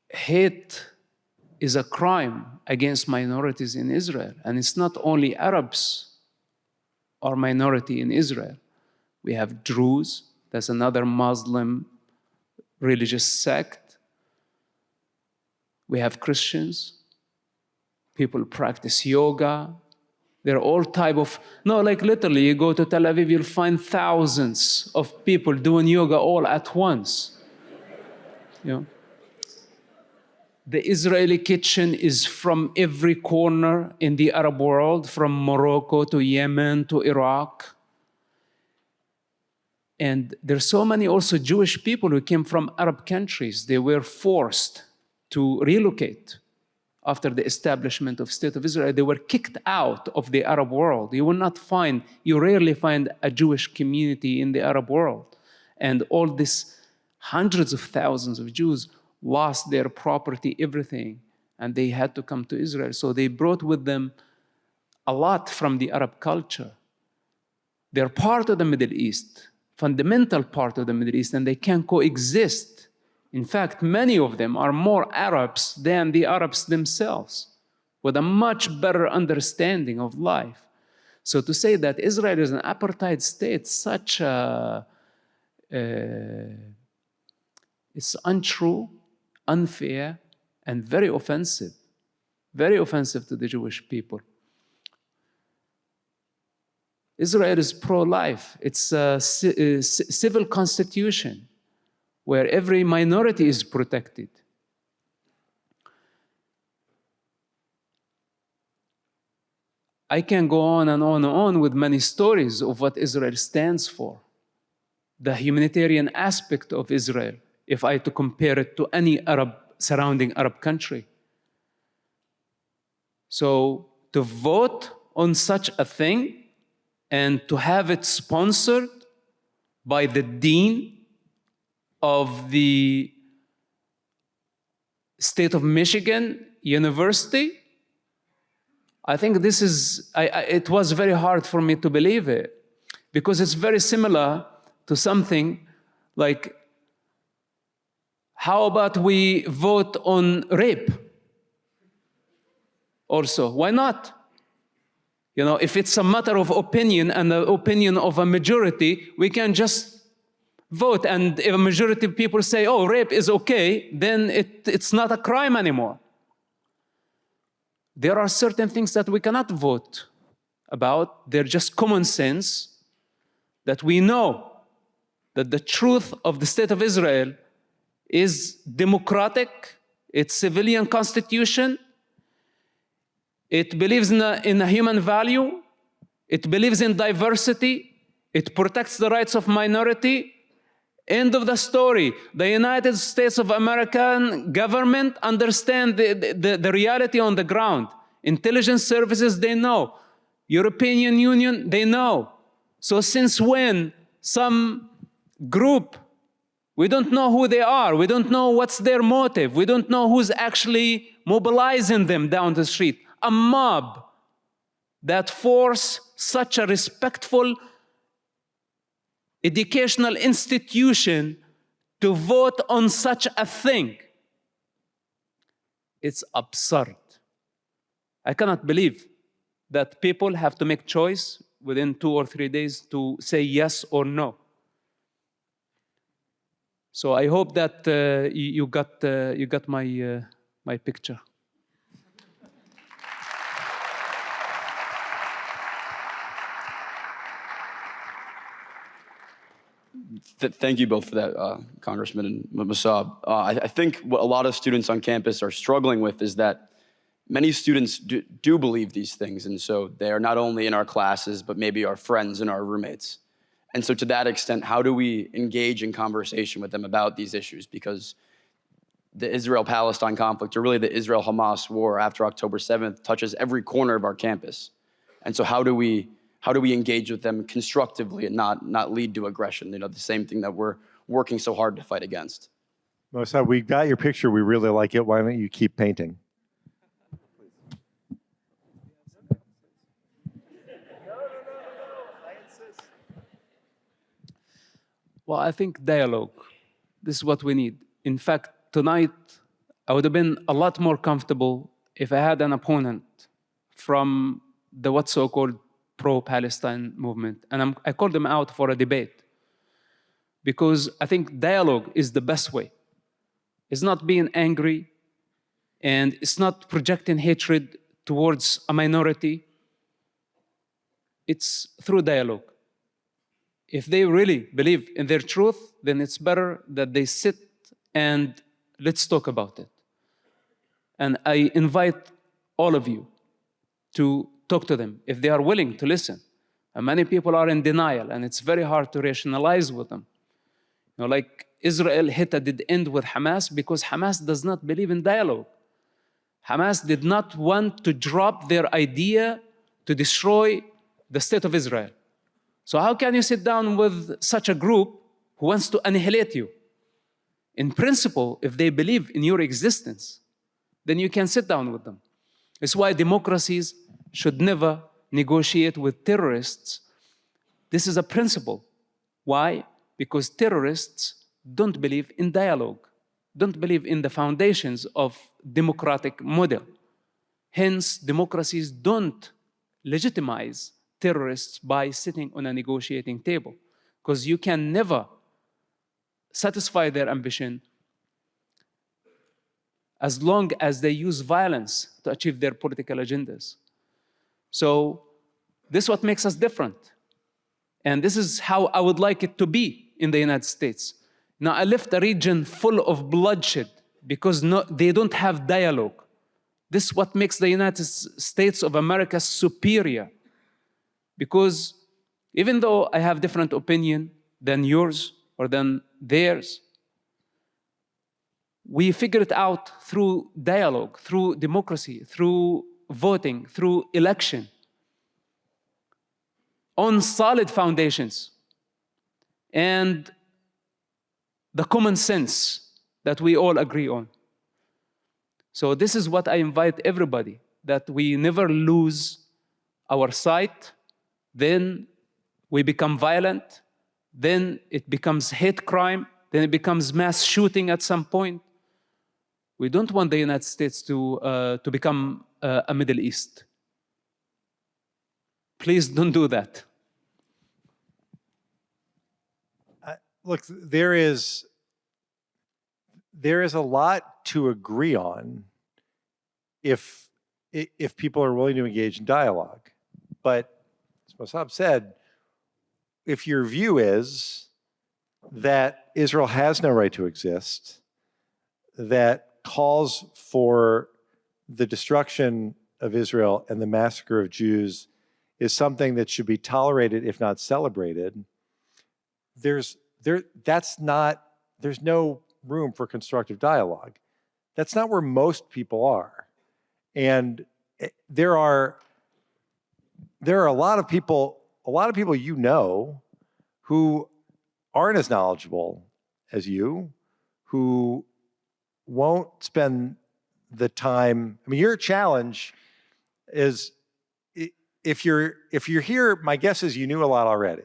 [SPEAKER 5] hate is a crime against minorities in Israel. And it's not only Arabs are minority in Israel. We have Druze, that's another Muslim religious sect. We have Christians. People practice yoga. They're all type of, like literally, you go to Tel Aviv, you'll find thousands of people doing yoga all at once. The Israeli kitchen is from every corner in the Arab world, from Morocco to Yemen to Iraq. And there's so many also Jewish people who came from Arab countries. They were forced to relocate after the establishment of State of Israel. They were kicked out of the Arab world. You rarely find a Jewish community in the Arab world. And all these hundreds of thousands of Jews lost their property, everything, and they had to come to Israel. So they brought with them a lot from the Arab culture. They're part of the Middle East, fundamental part of the Middle East, and they can coexist. In fact, many of them are more Arabs than the Arabs themselves, with a much better understanding of life. So to say that Israel is an apartheid state, it's untrue, unfair, and very offensive to the Jewish people. Israel is pro-life. It's a civil constitution where every minority is protected. I can go on and on and on with many stories of what Israel stands for. The humanitarian aspect of Israel, if I had to compare it to any surrounding Arab country. So to vote on such a thing and to have it sponsored by the dean of the State of Michigan University, I think this is, it was very hard for me to believe it, because it's very similar to something like, how about we vote on rape also? Why not? If it's a matter of opinion and the opinion of a majority, we can just vote. And if a majority of people say, oh, rape is okay, then it's not a crime anymore. There are certain things that we cannot vote about. They're just common sense, that we know that the truth of the State of Israel is democratic, it's civilian constitution, it believes in a human value, it believes in diversity, it protects the rights of minority. End of the story. The United States of American government understand the reality on the ground. Intelligence services, they know. European Union, they know. So since when some group. We don't know who they are. We don't know what's their motive. We don't know who's actually mobilizing them down the street. A mob that force such a respectful educational institution to vote on such a thing. It's absurd. I cannot believe that people have to make choice within 2 or 3 days to say yes or no. So I hope that you got my picture.
[SPEAKER 6] Thank you both for that, Congressman and Mosab. I think what a lot of students on campus are struggling with is that many students do believe these things, and so they are not only in our classes, but maybe our friends and our roommates. And so to that extent, how do we engage in conversation with them about these issues? Because the Israel-Palestine conflict, or really the Israel-Hamas war after October 7th, touches every corner of our campus. And so how do we engage with them constructively and not lead to aggression? You know, the same thing that we're working so hard to fight against.
[SPEAKER 4] Mosab, we got your picture. We really like it. Why don't you keep painting?
[SPEAKER 5] Well, I think dialogue. This is what we need. In fact, tonight, I would have been a lot more comfortable if I had an opponent from the what's so-called pro-Palestine movement. And I called them out for a debate. Because I think dialogue is the best way. It's not being angry, and it's not projecting hatred towards a minority. It's through dialogue. If they really believe in their truth, then it's better that they sit and let's talk about it. And I invite all of you to talk to them if they are willing to listen. And many people are in denial, and it's very hard to rationalize with them. You know, like Israel hit a dead end with Hamas because Hamas does not believe in dialogue. Hamas did not want to drop their idea to destroy the state of Israel. So how can you sit down with such a group who wants to annihilate you? In principle, if they believe in your existence, then you can sit down with them. It's why democracies should never negotiate with terrorists. This is a principle. Why? Because terrorists don't believe in dialogue, don't believe in the foundations of democratic model. Hence, democracies don't legitimize terrorists by sitting on a negotiating table, because you can never satisfy their ambition as long as they use violence to achieve their political agendas. So this is what makes us different. And this is how I would like it to be in the United States. Now, I left a region full of bloodshed because they don't have dialogue. This is what makes the United States of America superior. Because even though I have different opinion than yours or than theirs, we figure it out through dialogue, through democracy, through voting, through election, on solid foundations and the common sense that we all agree on. So this is what I invite everybody, that we never lose our sight. Then we become violent, then it becomes hate crime, then it becomes mass shooting at some point. We don't want the United States to become a Middle East. Please don't do that.
[SPEAKER 4] Look, there is a lot to agree on if people are willing to engage in dialogue. But as Mosab said, if your view is that Israel has no right to exist, that calls for the destruction of Israel and the massacre of Jews is something that should be tolerated, if not celebrated, there's no room for constructive dialogue. That's not where most people are. And there are a lot of people you know who aren't as knowledgeable as you, who won't spend the time. I mean, your challenge is, if you're here, my guess is you knew a lot already.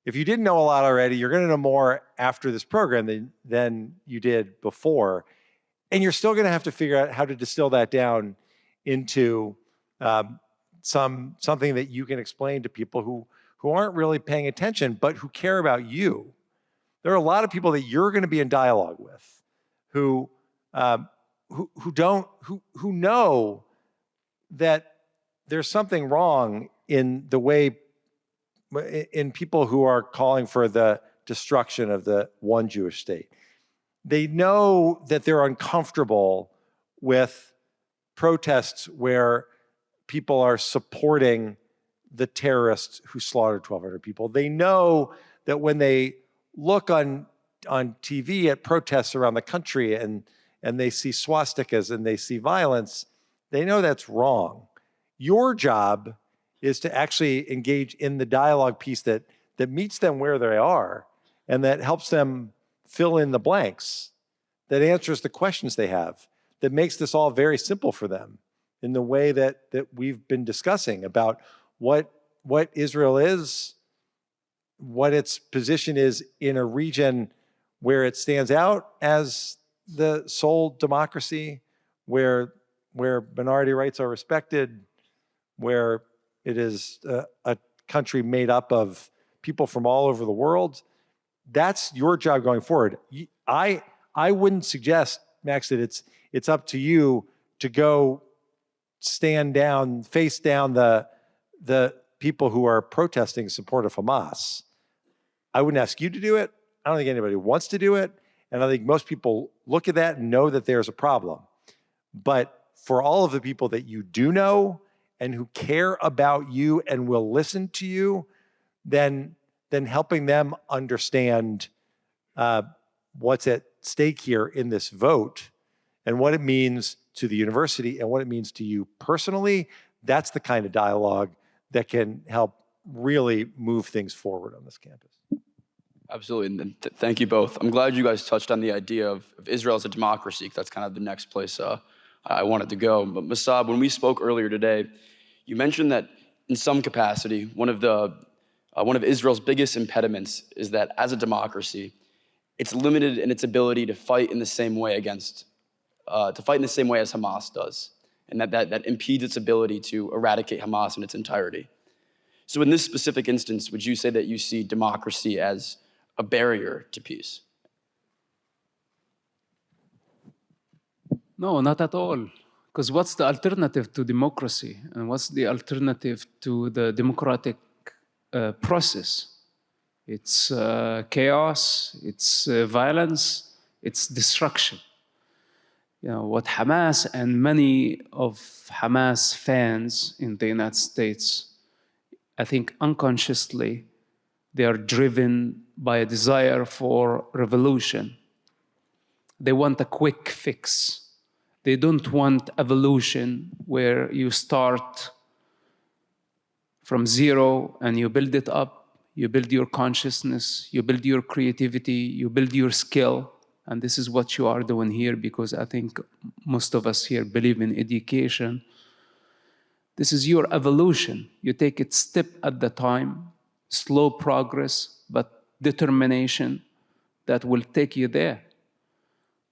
[SPEAKER 4] If you didn't know a lot already, you're going to know more after this program than you did before. And you're still going to have to figure out how to distill that down into something that you can explain to people who aren't really paying attention, but who care about you. There are a lot of people that you're going to be in dialogue with who know that there's something wrong in the way, in people who are calling for the destruction of the one Jewish state. They know that they're uncomfortable with protests where people are supporting the terrorists who slaughtered 1,200 people. They know that when they look on TV at protests around the country and they see swastikas and they see violence, they know that's wrong. Your job is to actually engage in the dialogue piece that meets them where they are and that helps them fill in the blanks, that answers the questions they have, that makes this all very simple for them in the way that we've been discussing about what Israel is, what its position is in a region where it stands out as the sole democracy, where minority rights are respected, where it is a country made up of people from all over the world. That's your job going forward. I wouldn't suggest, Max, that it's up to you to go stand down, face down the people who are protesting in support of Hamas. I wouldn't ask you to do it. I don't think anybody wants to do it. And I think most people look at that and know that there's a problem. But for all of the people that you do know and who care about you and will listen to you, then helping them understand what's at stake here in this vote and what it means to the university and what it means to you personally, that's the kind of dialogue that can help really move things forward on this campus.
[SPEAKER 6] Absolutely, and thank you both. I'm glad you guys touched on the idea of Israel as a democracy, because that's kind of the next place I wanted to go. But Mosab, when we spoke earlier today, you mentioned that in some capacity, one of Israel's biggest impediments is that as a democracy, it's limited in its ability to fight in the same way as Hamas does, and that impedes its ability to eradicate Hamas in its entirety. So in this specific instance, would you say that you see democracy as a barrier to peace?
[SPEAKER 5] No, not at all. Because what's the alternative to democracy? And what's the alternative to the democratic process? It's chaos, it's violence, it's destruction. You know, what Hamas and many of Hamas fans in the United States, I think unconsciously, they are driven by a desire for revolution. They want a quick fix. They don't want evolution where you start from zero and you build it up, you build your consciousness, you build your creativity, you build your skill. And this is what you are doing here, because I think most of us here believe in education. This is your evolution. You take it step at a time, slow progress, but determination that will take you there.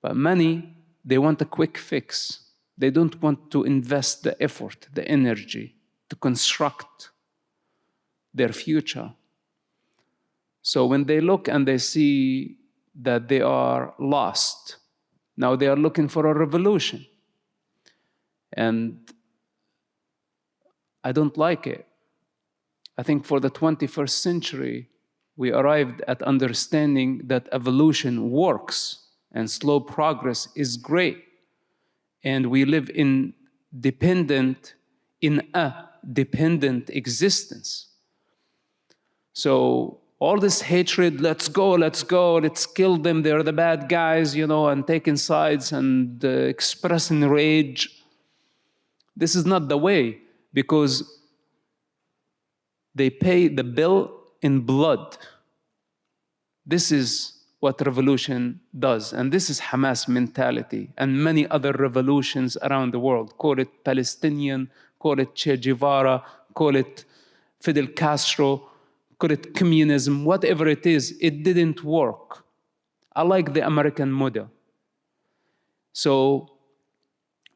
[SPEAKER 5] But many, they want a quick fix. They don't want to invest the effort, the energy to construct their future. So when they look and they see that they are lost, now they are looking for a revolution. And I don't like it. I think for the 21st century, we arrived at understanding that evolution works and slow progress is great. And we live in a dependent existence. So all this hatred, let's go, let's kill them, they're the bad guys, and taking sides and expressing rage. This is not the way, because they pay the bill in blood. This is what revolution does. And this is Hamas mentality and many other revolutions around the world. Call it Palestinian, call it Che Guevara, call it Fidel Castro, call it communism, whatever it is, it didn't work. I like the American model. So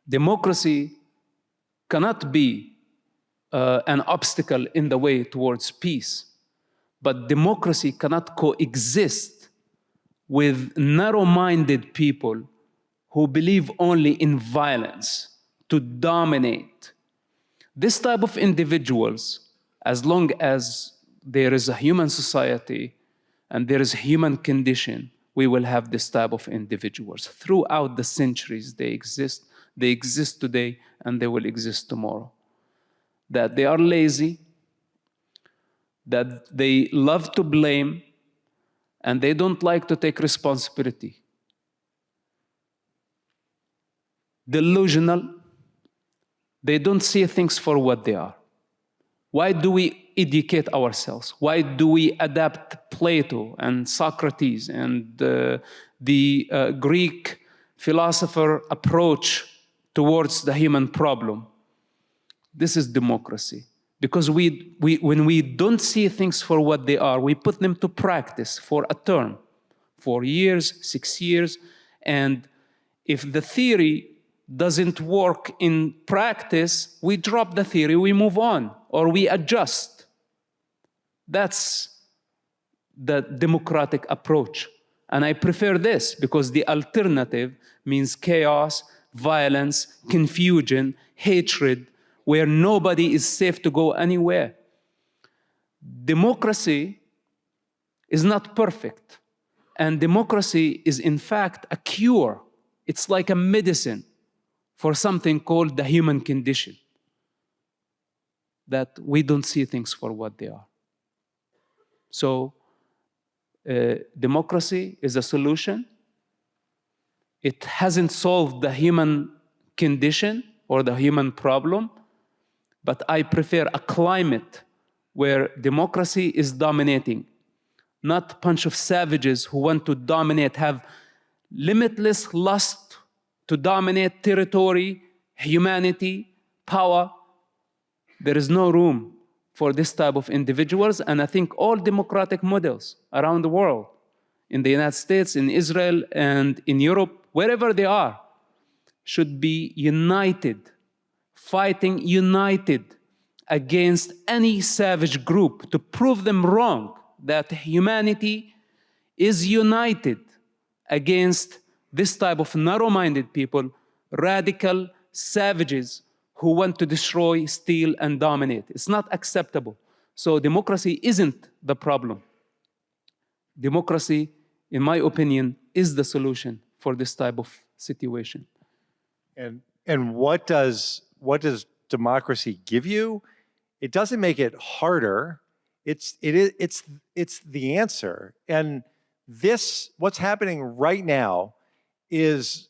[SPEAKER 5] democracy cannot be an obstacle in the way towards peace, but democracy cannot coexist with narrow-minded people who believe only in violence to dominate. This type of individuals, as long as there is a human society and there is a human condition, we will have this type of individuals. Throughout the centuries, they exist today, and they will exist tomorrow. That they are lazy, that they love to blame, and they don't like to take responsibility. Delusional, they don't see things for what they are. Why do we educate ourselves? Why do we adapt Plato and Socrates and the Greek philosopher approach towards the human problem? This is democracy. Because when we don't see things for what they are, we put them to practice for a term, 4 years, 6 years, and if the theory doesn't work in practice, we drop the theory, we move on, or we adjust. That's the democratic approach. And I prefer this because the alternative means chaos, violence, confusion, hatred, where nobody is safe to go anywhere. Democracy is not perfect. And democracy is, in fact, a cure. It's like a medicine for something called the human condition, that we don't see things for what they are. So, democracy is a solution. It hasn't solved the human condition or the human problem, but I prefer a climate where democracy is dominating, not a bunch of savages who want to dominate, have limitless lust to dominate territory, humanity, power. There is no room for this type of individuals, and I think all democratic models around the world, in the United States, in Israel, and in Europe, wherever they are, should be united, fighting united against any savage group to prove them wrong, that humanity is united against this type of narrow-minded people, radical savages who want to destroy, steal, and dominate. It's not acceptable. So democracy isn't the problem. Democracy, in my opinion, is the solution for this type of situation.
[SPEAKER 4] And what does democracy give you? It doesn't make it harder. It's the answer. And this, what's happening right now, is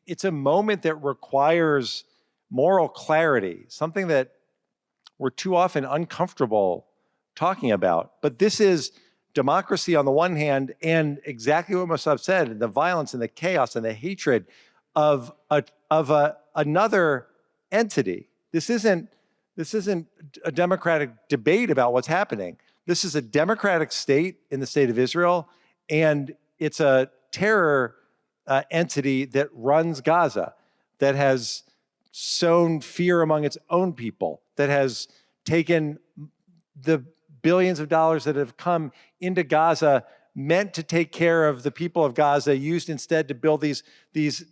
[SPEAKER 4] it's a moment that requires moral clarity, something that we're too often uncomfortable talking about. But this is democracy on the one hand, and exactly what Mosab said, the violence and the chaos and the hatred of another entity. This isn't a democratic debate about what's happening. This is a democratic state in the state of Israel, and it's a terror entity that runs Gaza, that has sown fear among its own people, that has taken the billions of dollars that have come into Gaza, meant to take care of the people of Gaza, used instead to build these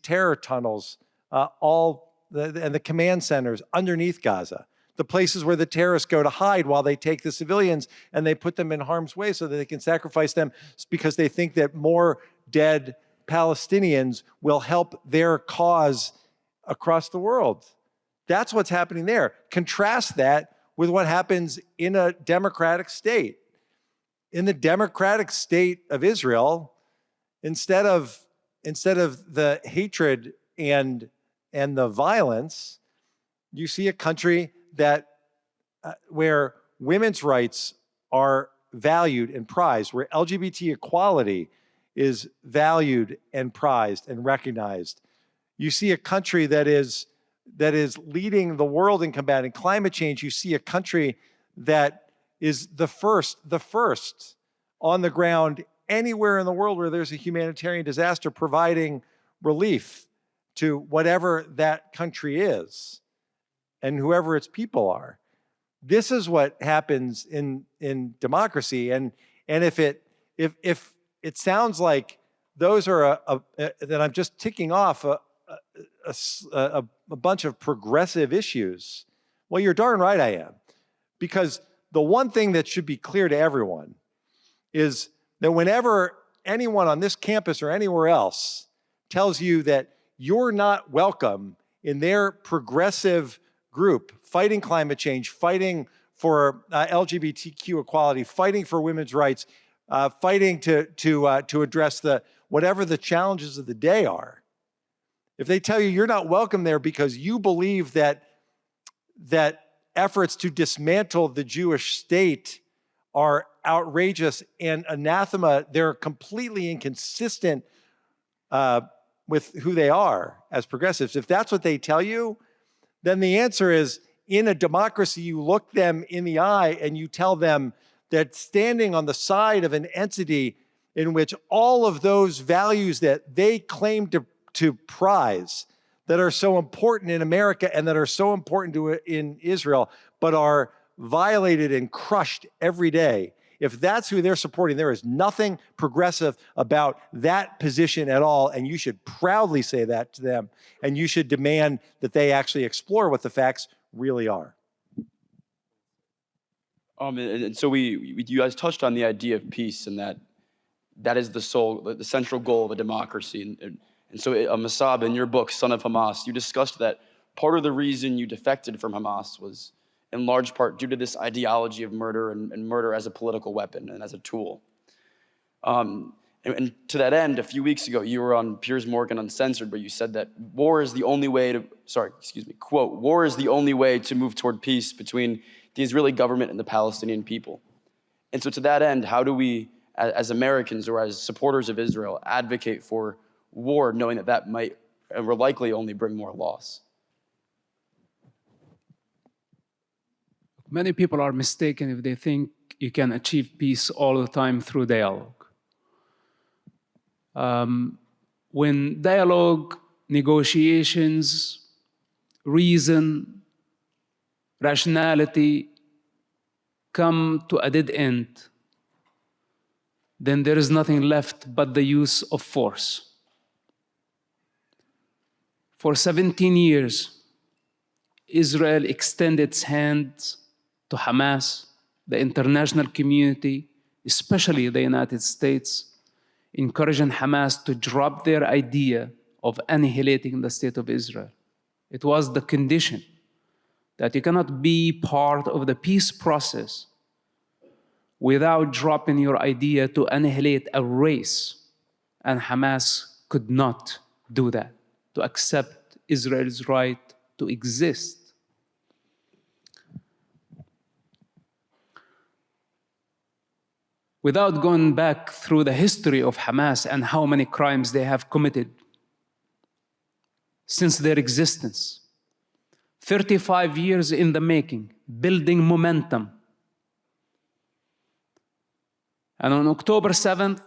[SPEAKER 4] terror tunnels, and the command centers underneath Gaza, the places where the terrorists go to hide while they take the civilians and they put them in harm's way so that they can sacrifice them because they think that more dead Palestinians will help their cause across the world. That's what's happening there. Contrast that with what happens in a democratic state. In the democratic state of Israel, instead of the hatred and the violence, you see a country that where women's rights are valued and prized, where LGBT equality is valued and prized and recognized. You see a country that is leading the world in combating climate change. You see a country that is the first on the ground anywhere in the world where there's a humanitarian disaster, providing relief to whatever that country is and whoever its people are. This is what happens in democracy. And if it sounds like those are that I'm just ticking off a bunch of progressive issues, well, you're darn right I am. Because the one thing that should be clear to everyone is that whenever anyone on this campus or anywhere else tells you that you're not welcome in their progressive group, fighting climate change, fighting for LGBTQ equality, fighting for women's rights, fighting to address whatever the challenges of the day are. If they tell you you're not welcome there because you believe that efforts to dismantle the Jewish state are outrageous and anathema, they're completely inconsistent with who they are as progressives. If that's what they tell you, then the answer is, in a democracy, you look them in the eye and you tell them that standing on the side of an entity in which all of those values that they claim to prize, that are so important in America and that are so important in Israel, but are violated and crushed every day. If that's who they're supporting, there is nothing progressive about that position at all, and you should proudly say that to them, and you should demand that they actually explore what the facts really are.
[SPEAKER 6] And so you guys touched on the idea of peace, and that is the central goal of a democracy. And so, Mosab, in your book, Son of Hamas, you discussed that part of the reason you defected from Hamas was in large part due to this ideology of murder and murder as a political weapon and as a tool. And to that end, a few weeks ago, you were on Piers Morgan Uncensored, where you said that war is the only way quote, war is the only way to move toward peace between the Israeli government and the Palestinian people. And so to that end, how do we, as Americans or as supporters of Israel, advocate for war, knowing that might and will likely only bring more loss?
[SPEAKER 5] Many people are mistaken if they think you can achieve peace all the time through dialogue. When dialogue, negotiations, reason, rationality come to a dead end, then there is nothing left but the use of force. For 17 years, Israel extended its hands to Hamas, the international community, especially the United States, encouraging Hamas to drop their idea of annihilating the state of Israel. It was the condition that you cannot be part of the peace process without dropping your idea to annihilate a race. And Hamas could not do that, to accept Israel's right to exist. Without going back through the history of Hamas and how many crimes they have committed since their existence, 35 years in the making, building momentum. And on October 7th,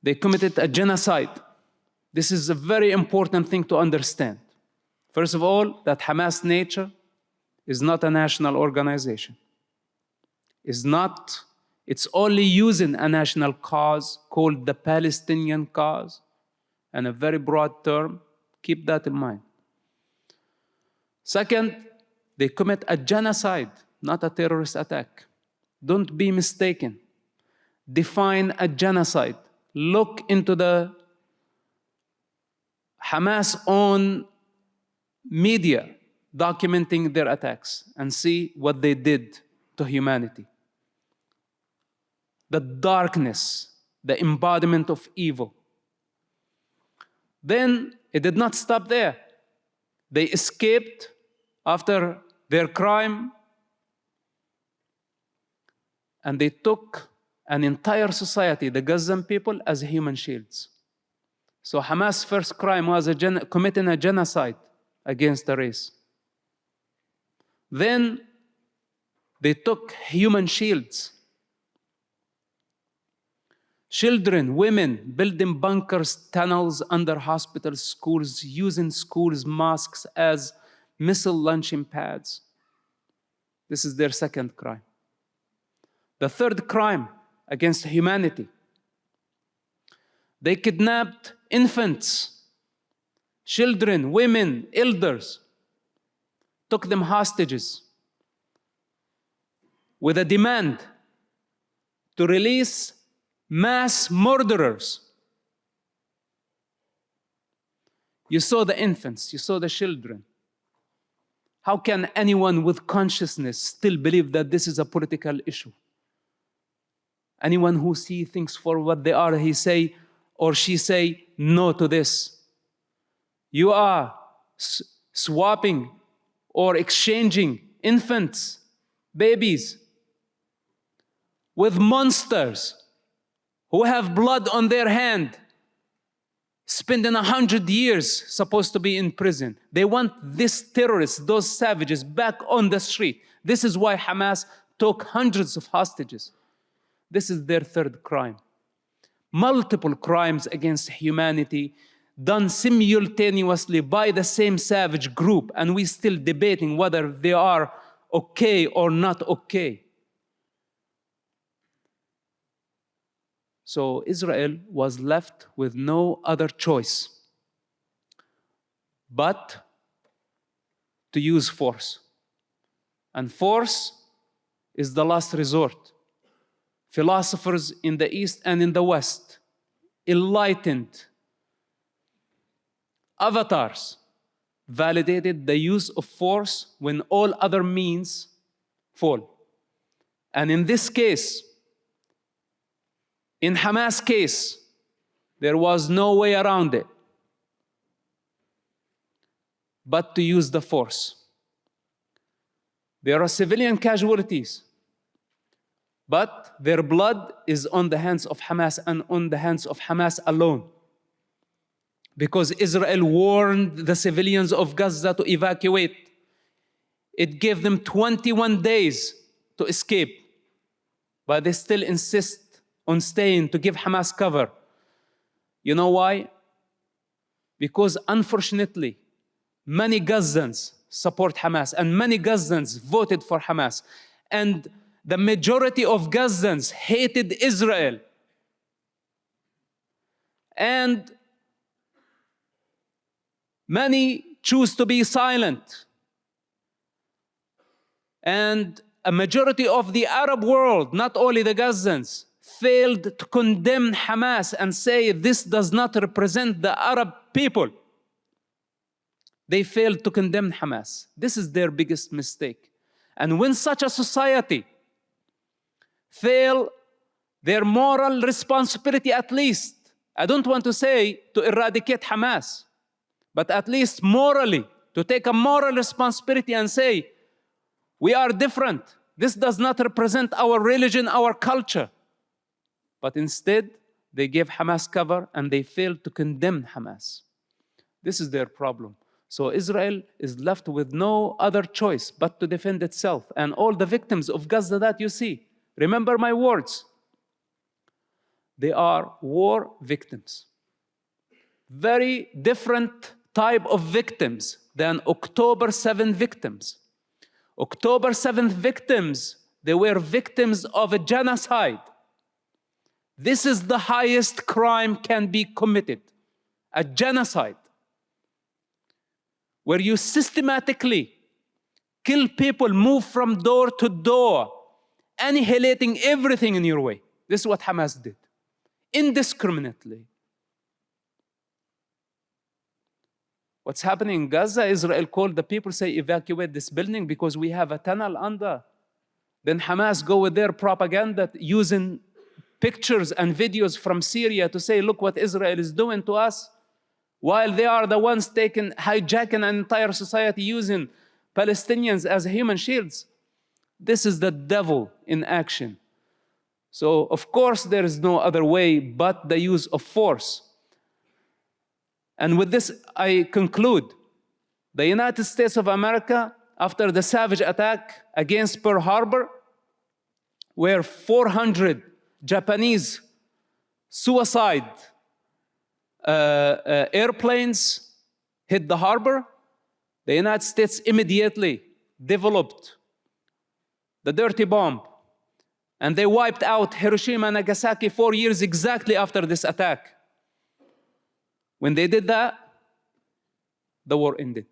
[SPEAKER 5] they committed a genocide. This is a very important thing to understand. First of all, that Hamas nature is not a national organization. It's only using a national cause called the Palestinian cause, and a very broad term. Keep that in mind. Second, they commit a genocide, not a terrorist attack. Don't be mistaken. Define a genocide. Look into the Hamas own media documenting their attacks and see what they did to humanity. The darkness, the embodiment of evil. Then it did not stop there. They escaped after their crime and they took an entire society, the Gazan people, as human shields. So Hamas' first crime was committing a genocide against the race. Then they took human shields. Children, women, building bunkers, tunnels under hospitals, schools, using schools' mosques as missile launching pads. This is their second crime. The third crime against humanity. They kidnapped infants, children, women, elders, took them hostages with a demand to release mass murderers. You saw the infants, you saw the children. How can anyone with consciousness still believe that this is a political issue? Anyone who sees things for what they are, he say or she say no to this. You are swapping or exchanging infants, babies, with monsters who have blood on their hand, spending 100 years supposed to be in prison. They want these terrorists, those savages, back on the street. This is why Hamas took hundreds of hostages. This is their third crime. Multiple crimes against humanity done simultaneously by the same savage group, and we're still debating whether they are okay or not okay. So Israel was left with no other choice but to use force. And force is the last resort. Philosophers in the East and in the West, enlightened avatars, validated the use of force when all other means fall. And in this case, in Hamas' case, there was no way around it but to use the force. There are civilian casualties, but their blood is on the hands of Hamas and on the hands of Hamas alone. Because Israel warned the civilians of Gaza to evacuate. It gave them 21 days to escape, but they still insist on staying to give Hamas cover. You know why? Because unfortunately, many Gazans support Hamas and many Gazans voted for Hamas. And the majority of Gazans hated Israel. And many choose to be silent. And a majority of the Arab world, not only the Gazans, failed to condemn Hamas and say this does not represent the Arab people. They failed to condemn Hamas. This is their biggest mistake. And when such a society fail their moral responsibility, at least, I don't want to say to eradicate Hamas, but at least morally, to take a moral responsibility and say, we are different. This does not represent our religion, our culture. But instead, they gave Hamas cover and they failed to condemn Hamas. This is their problem. So Israel is left with no other choice but to defend itself. And all the victims of Gaza that you see, remember my words, they are war victims. Very different type of victims than October 7 victims. October 7th victims, they were victims of a genocide. This is the highest crime can be committed, a genocide, where you systematically kill people, move from door to door, annihilating everything in your way. This is what Hamas did, indiscriminately. What's happening in Gaza, Israel called the people, say, evacuate this building because we have a tunnel under. Then Hamas go with their propaganda using pictures and videos from Syria to say, look what Israel is doing to us, while they are the ones hijacking an entire society using Palestinians as human shields. This is the devil in action. So, of course, there is no other way but the use of force. And with this, I conclude. The United States of America, after the savage attack against Pearl Harbor, where 400 Japanese suicide airplanes hit the harbor, the United States immediately developed the dirty bomb, and they wiped out Hiroshima and Nagasaki 4 years exactly after this attack. When they did that, the war ended.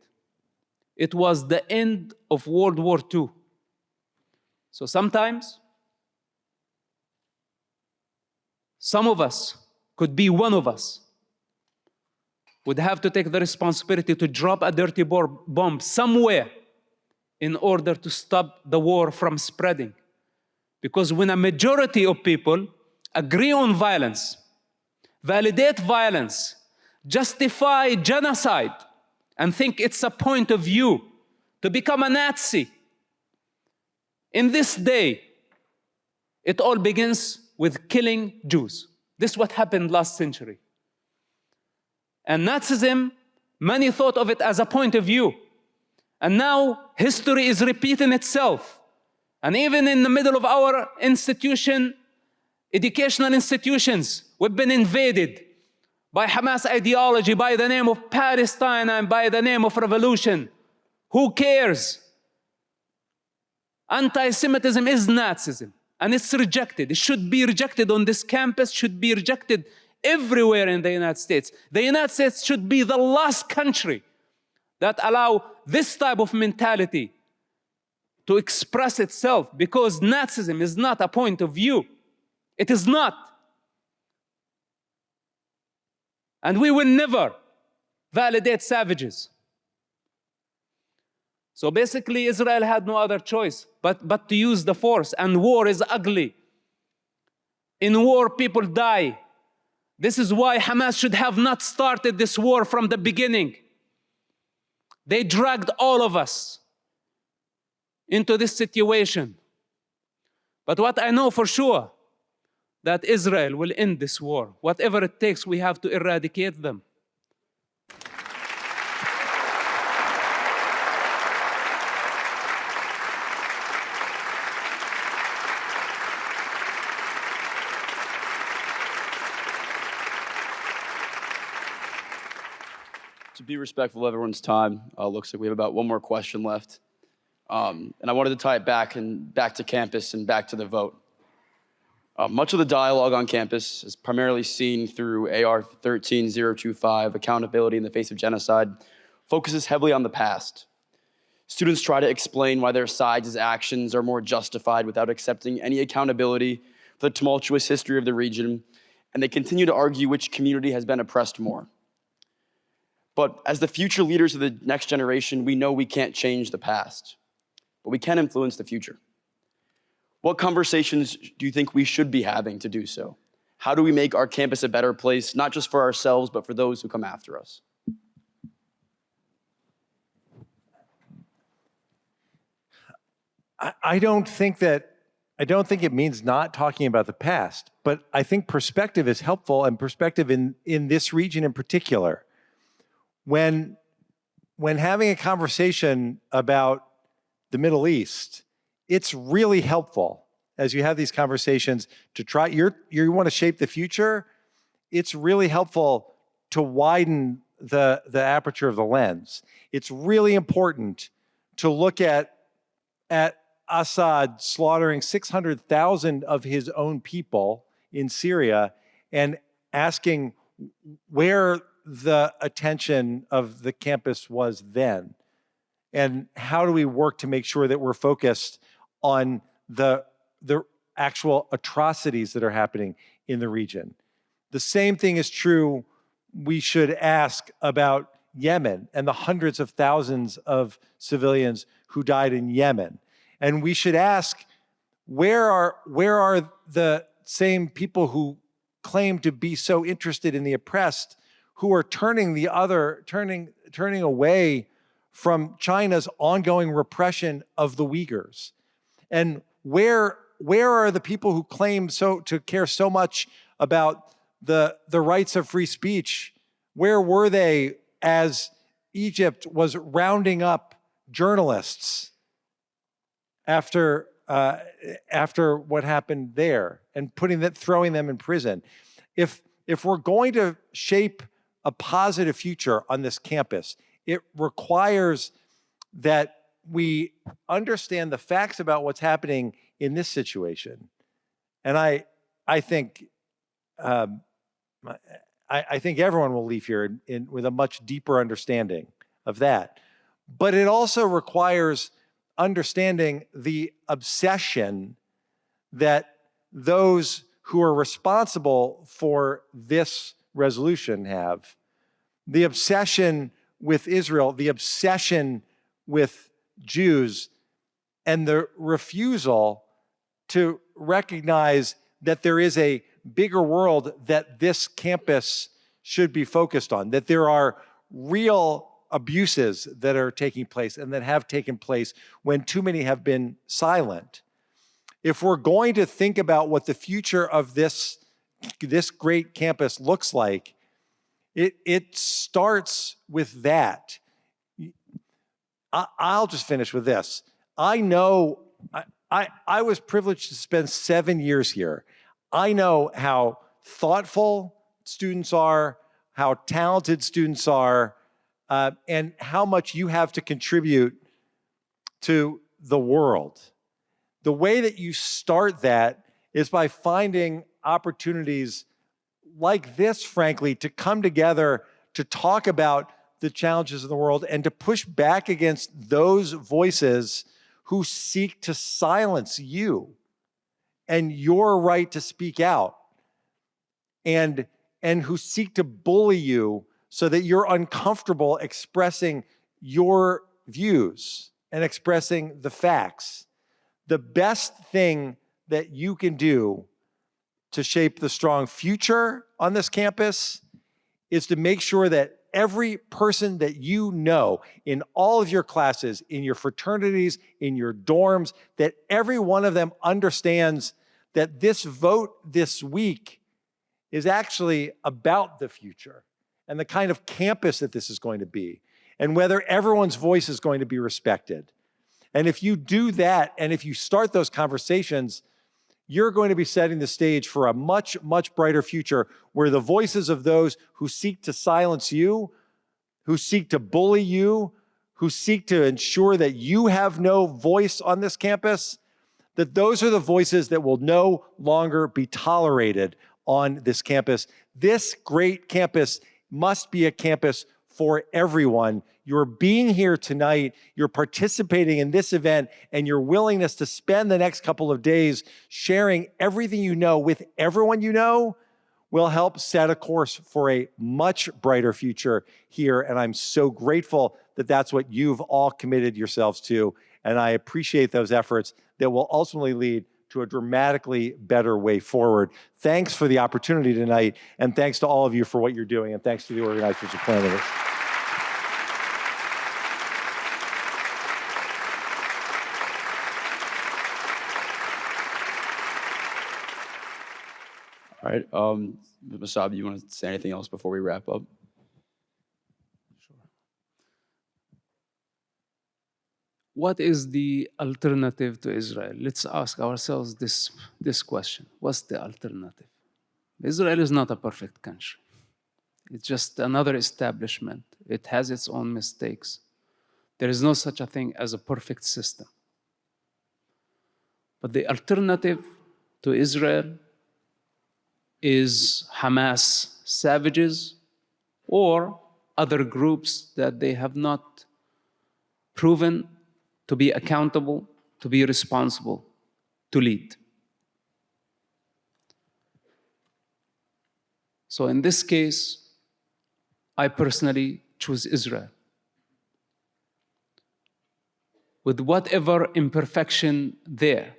[SPEAKER 5] It was the end of World War II. So sometimes, some of us, could be one of us, would have to take the responsibility to drop a dirty bomb somewhere in order to stop the war from spreading. Because when a majority of people agree on violence, validate violence, justify genocide, and think it's a point of view to become a Nazi, in this day, it all begins with killing Jews. This is what happened last century. And Nazism, many thought of it as a point of view. And now history is repeating itself. And even in the middle of our institution, educational institutions, we've been invaded by Hamas ideology, by the name of Palestine and by the name of revolution. Who cares? Anti-Semitism is Nazism, and it's rejected. It should be rejected on this campus, should be rejected everywhere in the United States. The United States should be the last country that allow this type of mentality to express itself, because Nazism is not a point of view. It is not. And we will never validate savages. So basically, Israel had no other choice but to use the force, and war is ugly. In war, people die. This is why Hamas should have not started this war from the beginning. They dragged all of us into this situation. But what I know for sure, that Israel will end this war. Whatever it takes, we have to eradicate them.
[SPEAKER 6] To be respectful of everyone's time, looks like we have about one more question left. And I wanted to tie it back to campus and back to the vote. Much of the dialogue on campus is primarily seen through AR 13025, Accountability in the Face of Genocide, focuses heavily on the past. Students try to explain why their sides' actions are more justified without accepting any accountability for the tumultuous history of the region, and they continue to argue which community has been oppressed more. But as the future leaders of the next generation, we know we can't change the past, but we can influence the future. What conversations do you think we should be having to do so? How do we make our campus a better place, not just for ourselves, but for those who come after us?
[SPEAKER 4] I don't think it means not talking about the past, but I think perspective is helpful, and perspective in this region in particular. When having a conversation about the Middle East, it's really helpful as you have these conversations to try, you want to shape the future. It's really helpful to widen the aperture of the lens. It's really important to look at Assad slaughtering 600,000 of his own people in Syria and asking where the attention of the campus was then. And how do we work to make sure that we're focused on the actual atrocities that are happening in the region? The same thing is true, we should ask about Yemen and the hundreds of thousands of civilians who died in Yemen. And we should ask, where are the same people who claim to be so interested in the oppressed, who are turning away from China's ongoing repression of the Uyghurs? And where are the people who claim to care so much about the rights of free speech? Where were they as Egypt was rounding up journalists after what happened there and throwing them in prison? If we're going to shape a positive future on this campus, it requires that we understand the facts about what's happening in this situation. And I think I think everyone will leave here with a much deeper understanding of that. But it also requires understanding the obsession that those who are responsible for this resolution have. The obsession with Israel, the obsession with Jews, and the refusal to recognize that there is a bigger world that this campus should be focused on, that there are real abuses that are taking place and that have taken place when too many have been silent. If we're going to think about what the future of this great campus looks like, it starts with that. I'll just finish with this. I know I was privileged to spend 7 years here. I know how thoughtful students are, how talented students are, and how much you have to contribute to the world. The way that you start that is by finding opportunities like this, frankly, to come together to talk about the challenges of the world and to push back against those voices who seek to silence you and your right to speak out, and who seek to bully you so that you're uncomfortable expressing your views and expressing the facts. The best thing that you can do to shape the strong future on this campus is to make sure that every person that you know in all of your classes, in your fraternities, in your dorms, that every one of them understands that this vote this week is actually about the future and the kind of campus that this is going to be, and whether everyone's voice is going to be respected. And if you do that, and if you start those conversations, you're going to be setting the stage for a much, much brighter future where the voices of those who seek to silence you, who seek to bully you, who seek to ensure that you have no voice on this campus, that those are the voices that will no longer be tolerated on this campus. This great campus must be a campus for everyone. You're being here tonight, you're participating in this event, and your willingness to spend the next couple of days sharing everything you know with everyone you know will help set a course for a much brighter future here. And I'm so grateful that that's what you've all committed yourselves to. And I appreciate those efforts that will ultimately lead to a dramatically better way forward. Thanks for the opportunity tonight, and thanks to all of you for what you're doing, and thanks to the organizers for planning this.
[SPEAKER 6] All right, Mosab, you want to say anything else before we wrap up?
[SPEAKER 5] Sure. What is the alternative to Israel? Let's ask ourselves this question. What's the alternative? Israel is not a perfect country. It's just another establishment. It has its own mistakes. There is no such a thing as a perfect system. But the alternative to Israel is Hamas savages or other groups that they have not proven to be accountable, to be responsible, to lead. So in this case, I personally choose Israel. With whatever imperfection there.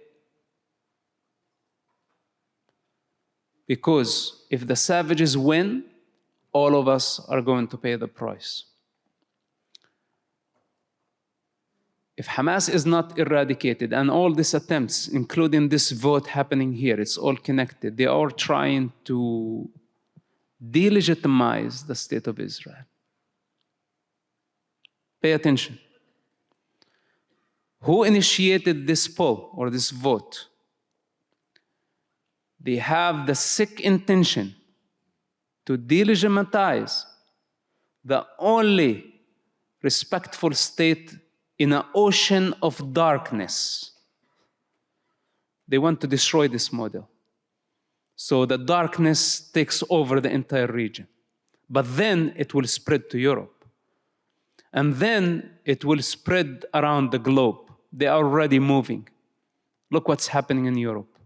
[SPEAKER 5] Because if the savages win, all of us are going to pay the price. If Hamas is not eradicated, and all these attempts, including this vote happening here, it's all connected. They are trying to delegitimize the state of Israel. Pay attention. Who initiated this poll or this vote? They have the sick intention to delegitimize the only respectful state in an ocean of darkness. They want to destroy this model. So the darkness takes over the entire region. But then it will spread to Europe. And then it will spread around the globe. They are already moving. Look what's happening in Europe.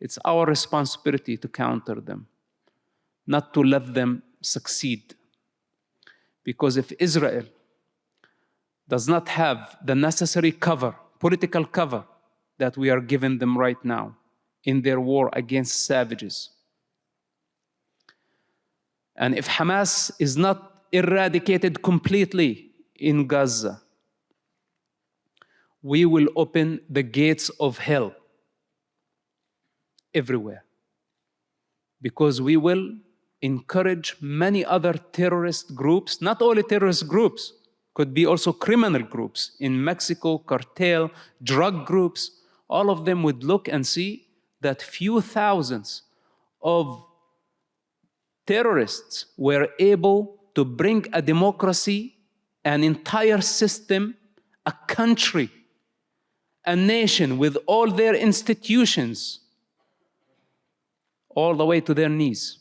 [SPEAKER 5] It's our responsibility to counter them, not to let them succeed. Because if Israel does not have the necessary cover, political cover, that we are giving them right now in their war against savages, and if Hamas is not eradicated completely in Gaza, we will open the gates of hell everywhere. Because we will encourage many other terrorist groups, not only terrorist groups, could be also criminal groups in Mexico, cartel, drug groups. All of them would look and see that few thousands of terrorists were able to bring a democracy, an entire system, a country, a nation with all their institutions, all the way to their knees.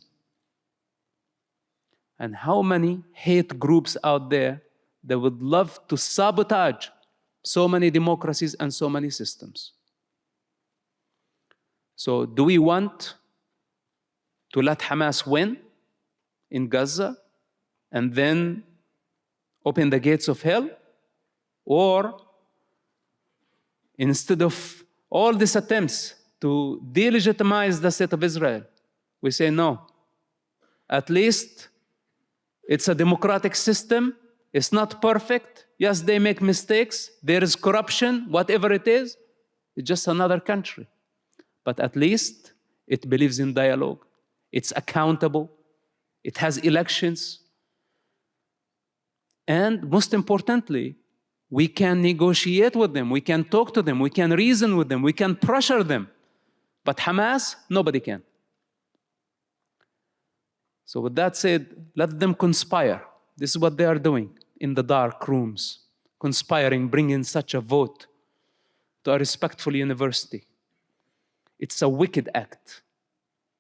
[SPEAKER 5] And how many hate groups out there that would love to sabotage so many democracies and so many systems? So do we want to let Hamas win in Gaza and then open the gates of hell? Or instead of all these attempts to delegitimize the state of Israel, we say no. At least it's a democratic system. It's not perfect. Yes, they make mistakes. There is corruption, whatever it is. It's just another country. But at least it believes in dialogue. It's accountable. It has elections. And most importantly, we can negotiate with them. We can talk to them. We can reason with them. We can pressure them. But Hamas, nobody can. So with that said, let them conspire. This is what they are doing in the dark rooms, conspiring, bringing such a vote to a respectful university. It's a wicked act.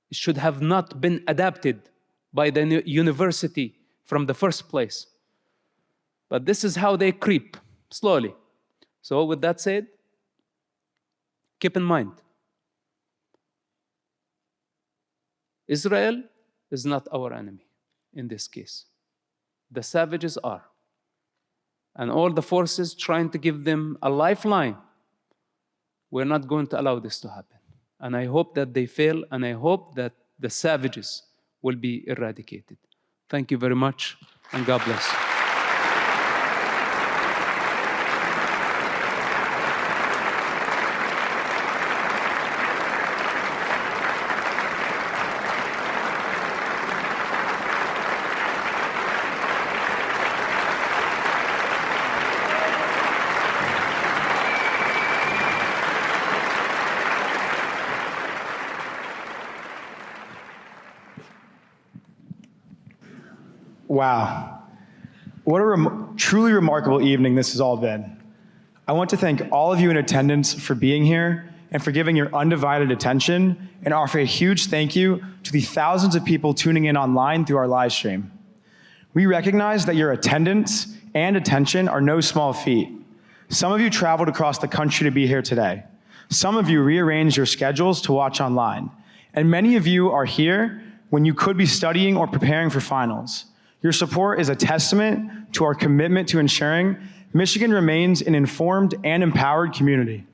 [SPEAKER 5] It should have not been adapted by the university from the first place. But this is how they creep, slowly. So with that said, keep in mind, Israel is not our enemy in this case. The savages are. And all the forces trying to give them a lifeline, we're not going to allow this to happen. And I hope that they fail, and I hope that the savages will be eradicated. Thank you very much, and God bless.
[SPEAKER 7] Wow. What a truly remarkable evening this has all been. I want to thank all of you in attendance for being here and for giving your undivided attention, and offer a huge thank you to the thousands of people tuning in online through our live stream. We recognize that your attendance and attention are no small feat. Some of you traveled across the country to be here today. Some of you rearranged your schedules to watch online. And many of you are here when you could be studying or preparing for finals. Your support is a testament to our commitment to ensuring Michigan remains an informed and empowered community.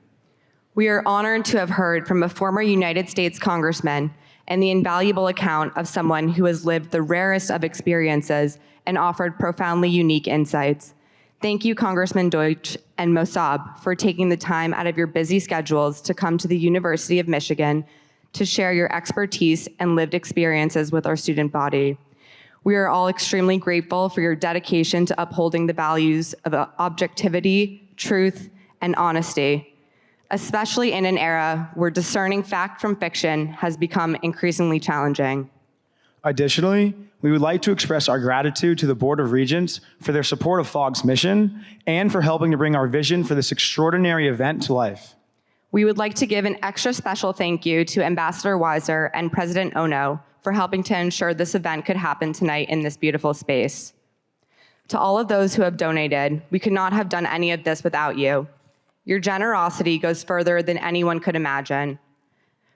[SPEAKER 8] We are honored to have heard from a former United States Congressman and the invaluable account of someone who has lived the rarest of experiences and offered profoundly unique insights. Thank you, Congressman Deutch and Mosab, for taking the time out of your busy schedules to come to the University of Michigan to share your expertise and lived experiences with our student body. We are all extremely grateful for your dedication to upholding the values of objectivity, truth, and honesty, especially in an era where discerning fact from fiction has become increasingly challenging.
[SPEAKER 7] Additionally, we would like to express our gratitude to the Board of Regents for their support of FOG's mission and for helping to bring our vision for this extraordinary event to life.
[SPEAKER 8] We would like to give an extra special thank you to Ambassador Weiser and President Ono for helping to ensure this event could happen tonight in this beautiful space. To all of those who have donated, we could not have done any of this without you. Your generosity goes further than anyone could imagine.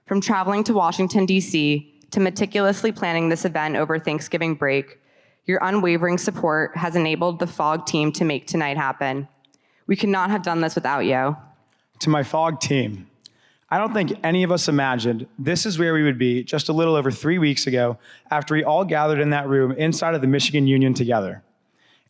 [SPEAKER 8] From traveling to Washington, D.C., to meticulously planning this event over Thanksgiving break, your unwavering support has enabled the FOG team to make tonight happen. We could not have done this without you.
[SPEAKER 7] To my FOG team, I don't think any of us imagined this is where we would be just a little over 3 weeks ago after we all gathered in that room inside of the Michigan Union together.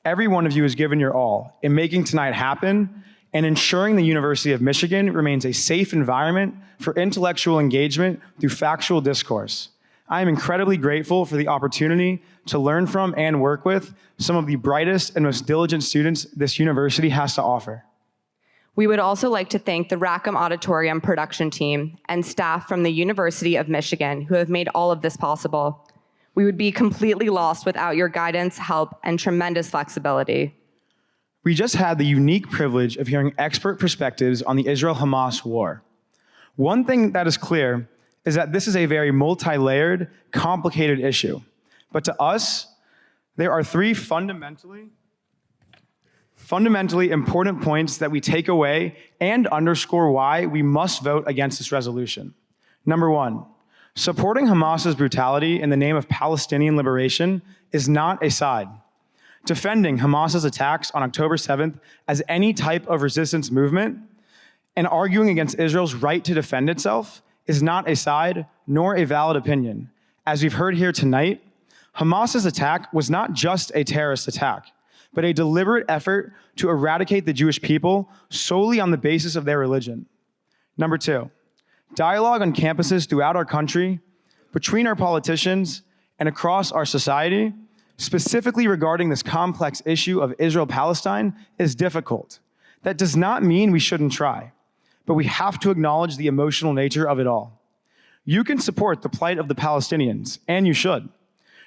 [SPEAKER 7] Every one of you has given your all in making tonight happen and ensuring the University of Michigan remains a safe environment for intellectual engagement through factual discourse. I am incredibly grateful for the opportunity to learn from and work with some of the brightest and most diligent students this university has to offer.
[SPEAKER 8] We would also like to thank the Rackham Auditorium production team and staff from the University of Michigan who have made all of this possible. We would be completely lost without your guidance, help, and tremendous flexibility.
[SPEAKER 7] We just had the unique privilege of hearing expert perspectives on the Israel-Hamas war. One thing that is clear is that this is a very multi-layered, complicated issue. But to us, there are three fundamentally important points that we take away and underscore why we must vote against this resolution. Number one, supporting Hamas's brutality in the name of Palestinian liberation is not a side. Defending Hamas's attacks on October 7th as any type of resistance movement and arguing against Israel's right to defend itself is not a side nor a valid opinion. As we've heard here tonight, Hamas's attack was not just a terrorist attack, but a deliberate effort to eradicate the Jewish people solely on the basis of their religion. Number two, dialogue on campuses throughout our country, between our politicians, and across our society, specifically regarding this complex issue of Israel-Palestine, is difficult. That does not mean we shouldn't try, but we have to acknowledge the emotional nature of it all. You can support the plight of the Palestinians, and you should.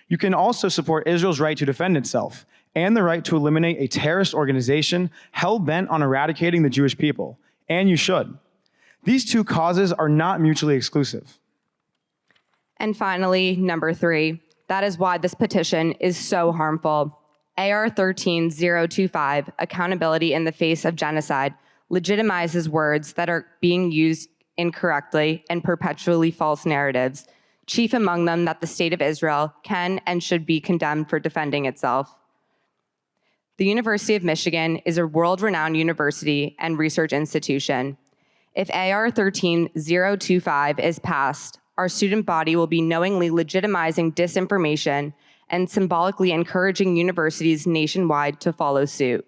[SPEAKER 7] You can also support Israel's right to defend itself and the right to eliminate a terrorist organization hell-bent on eradicating the Jewish people, and you should. These two causes are not mutually exclusive.
[SPEAKER 8] And finally, number three, that is why this petition is so harmful. AR 13025, Accountability in the Face of Genocide, legitimizes words that are being used incorrectly and perpetually false narratives, chief among them that the state of Israel can and should be condemned for defending itself. The University of Michigan is a world-renowned university and research institution. If AR 13025 is passed, our student body will be knowingly legitimizing disinformation and symbolically encouraging universities nationwide to follow suit.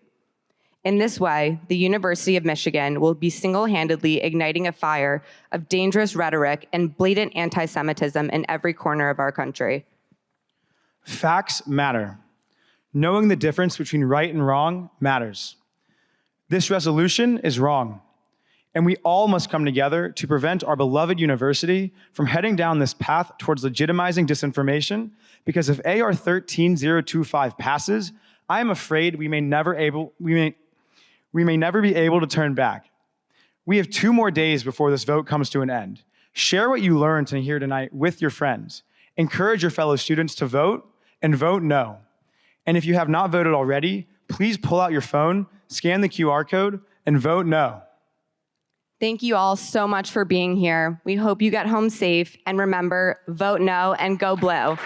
[SPEAKER 8] In this way, the University of Michigan will be single-handedly igniting a fire of dangerous rhetoric and blatant anti-Semitism in every corner of our country.
[SPEAKER 7] Facts matter. Knowing the difference between right and wrong matters. This resolution is wrong, and we all must come together to prevent our beloved university from heading down this path towards legitimizing disinformation, because if AR 13025 passes, I am afraid we may never be able to turn back. We have 2 more days before this vote comes to an end. Share what you learned here tonight with your friends. Encourage your fellow students to vote and vote no. And if you have not voted already, please pull out your phone, scan the QR code, and vote no.
[SPEAKER 8] Thank you all so much for being here. We hope you get home safe, and remember, vote no and go blue.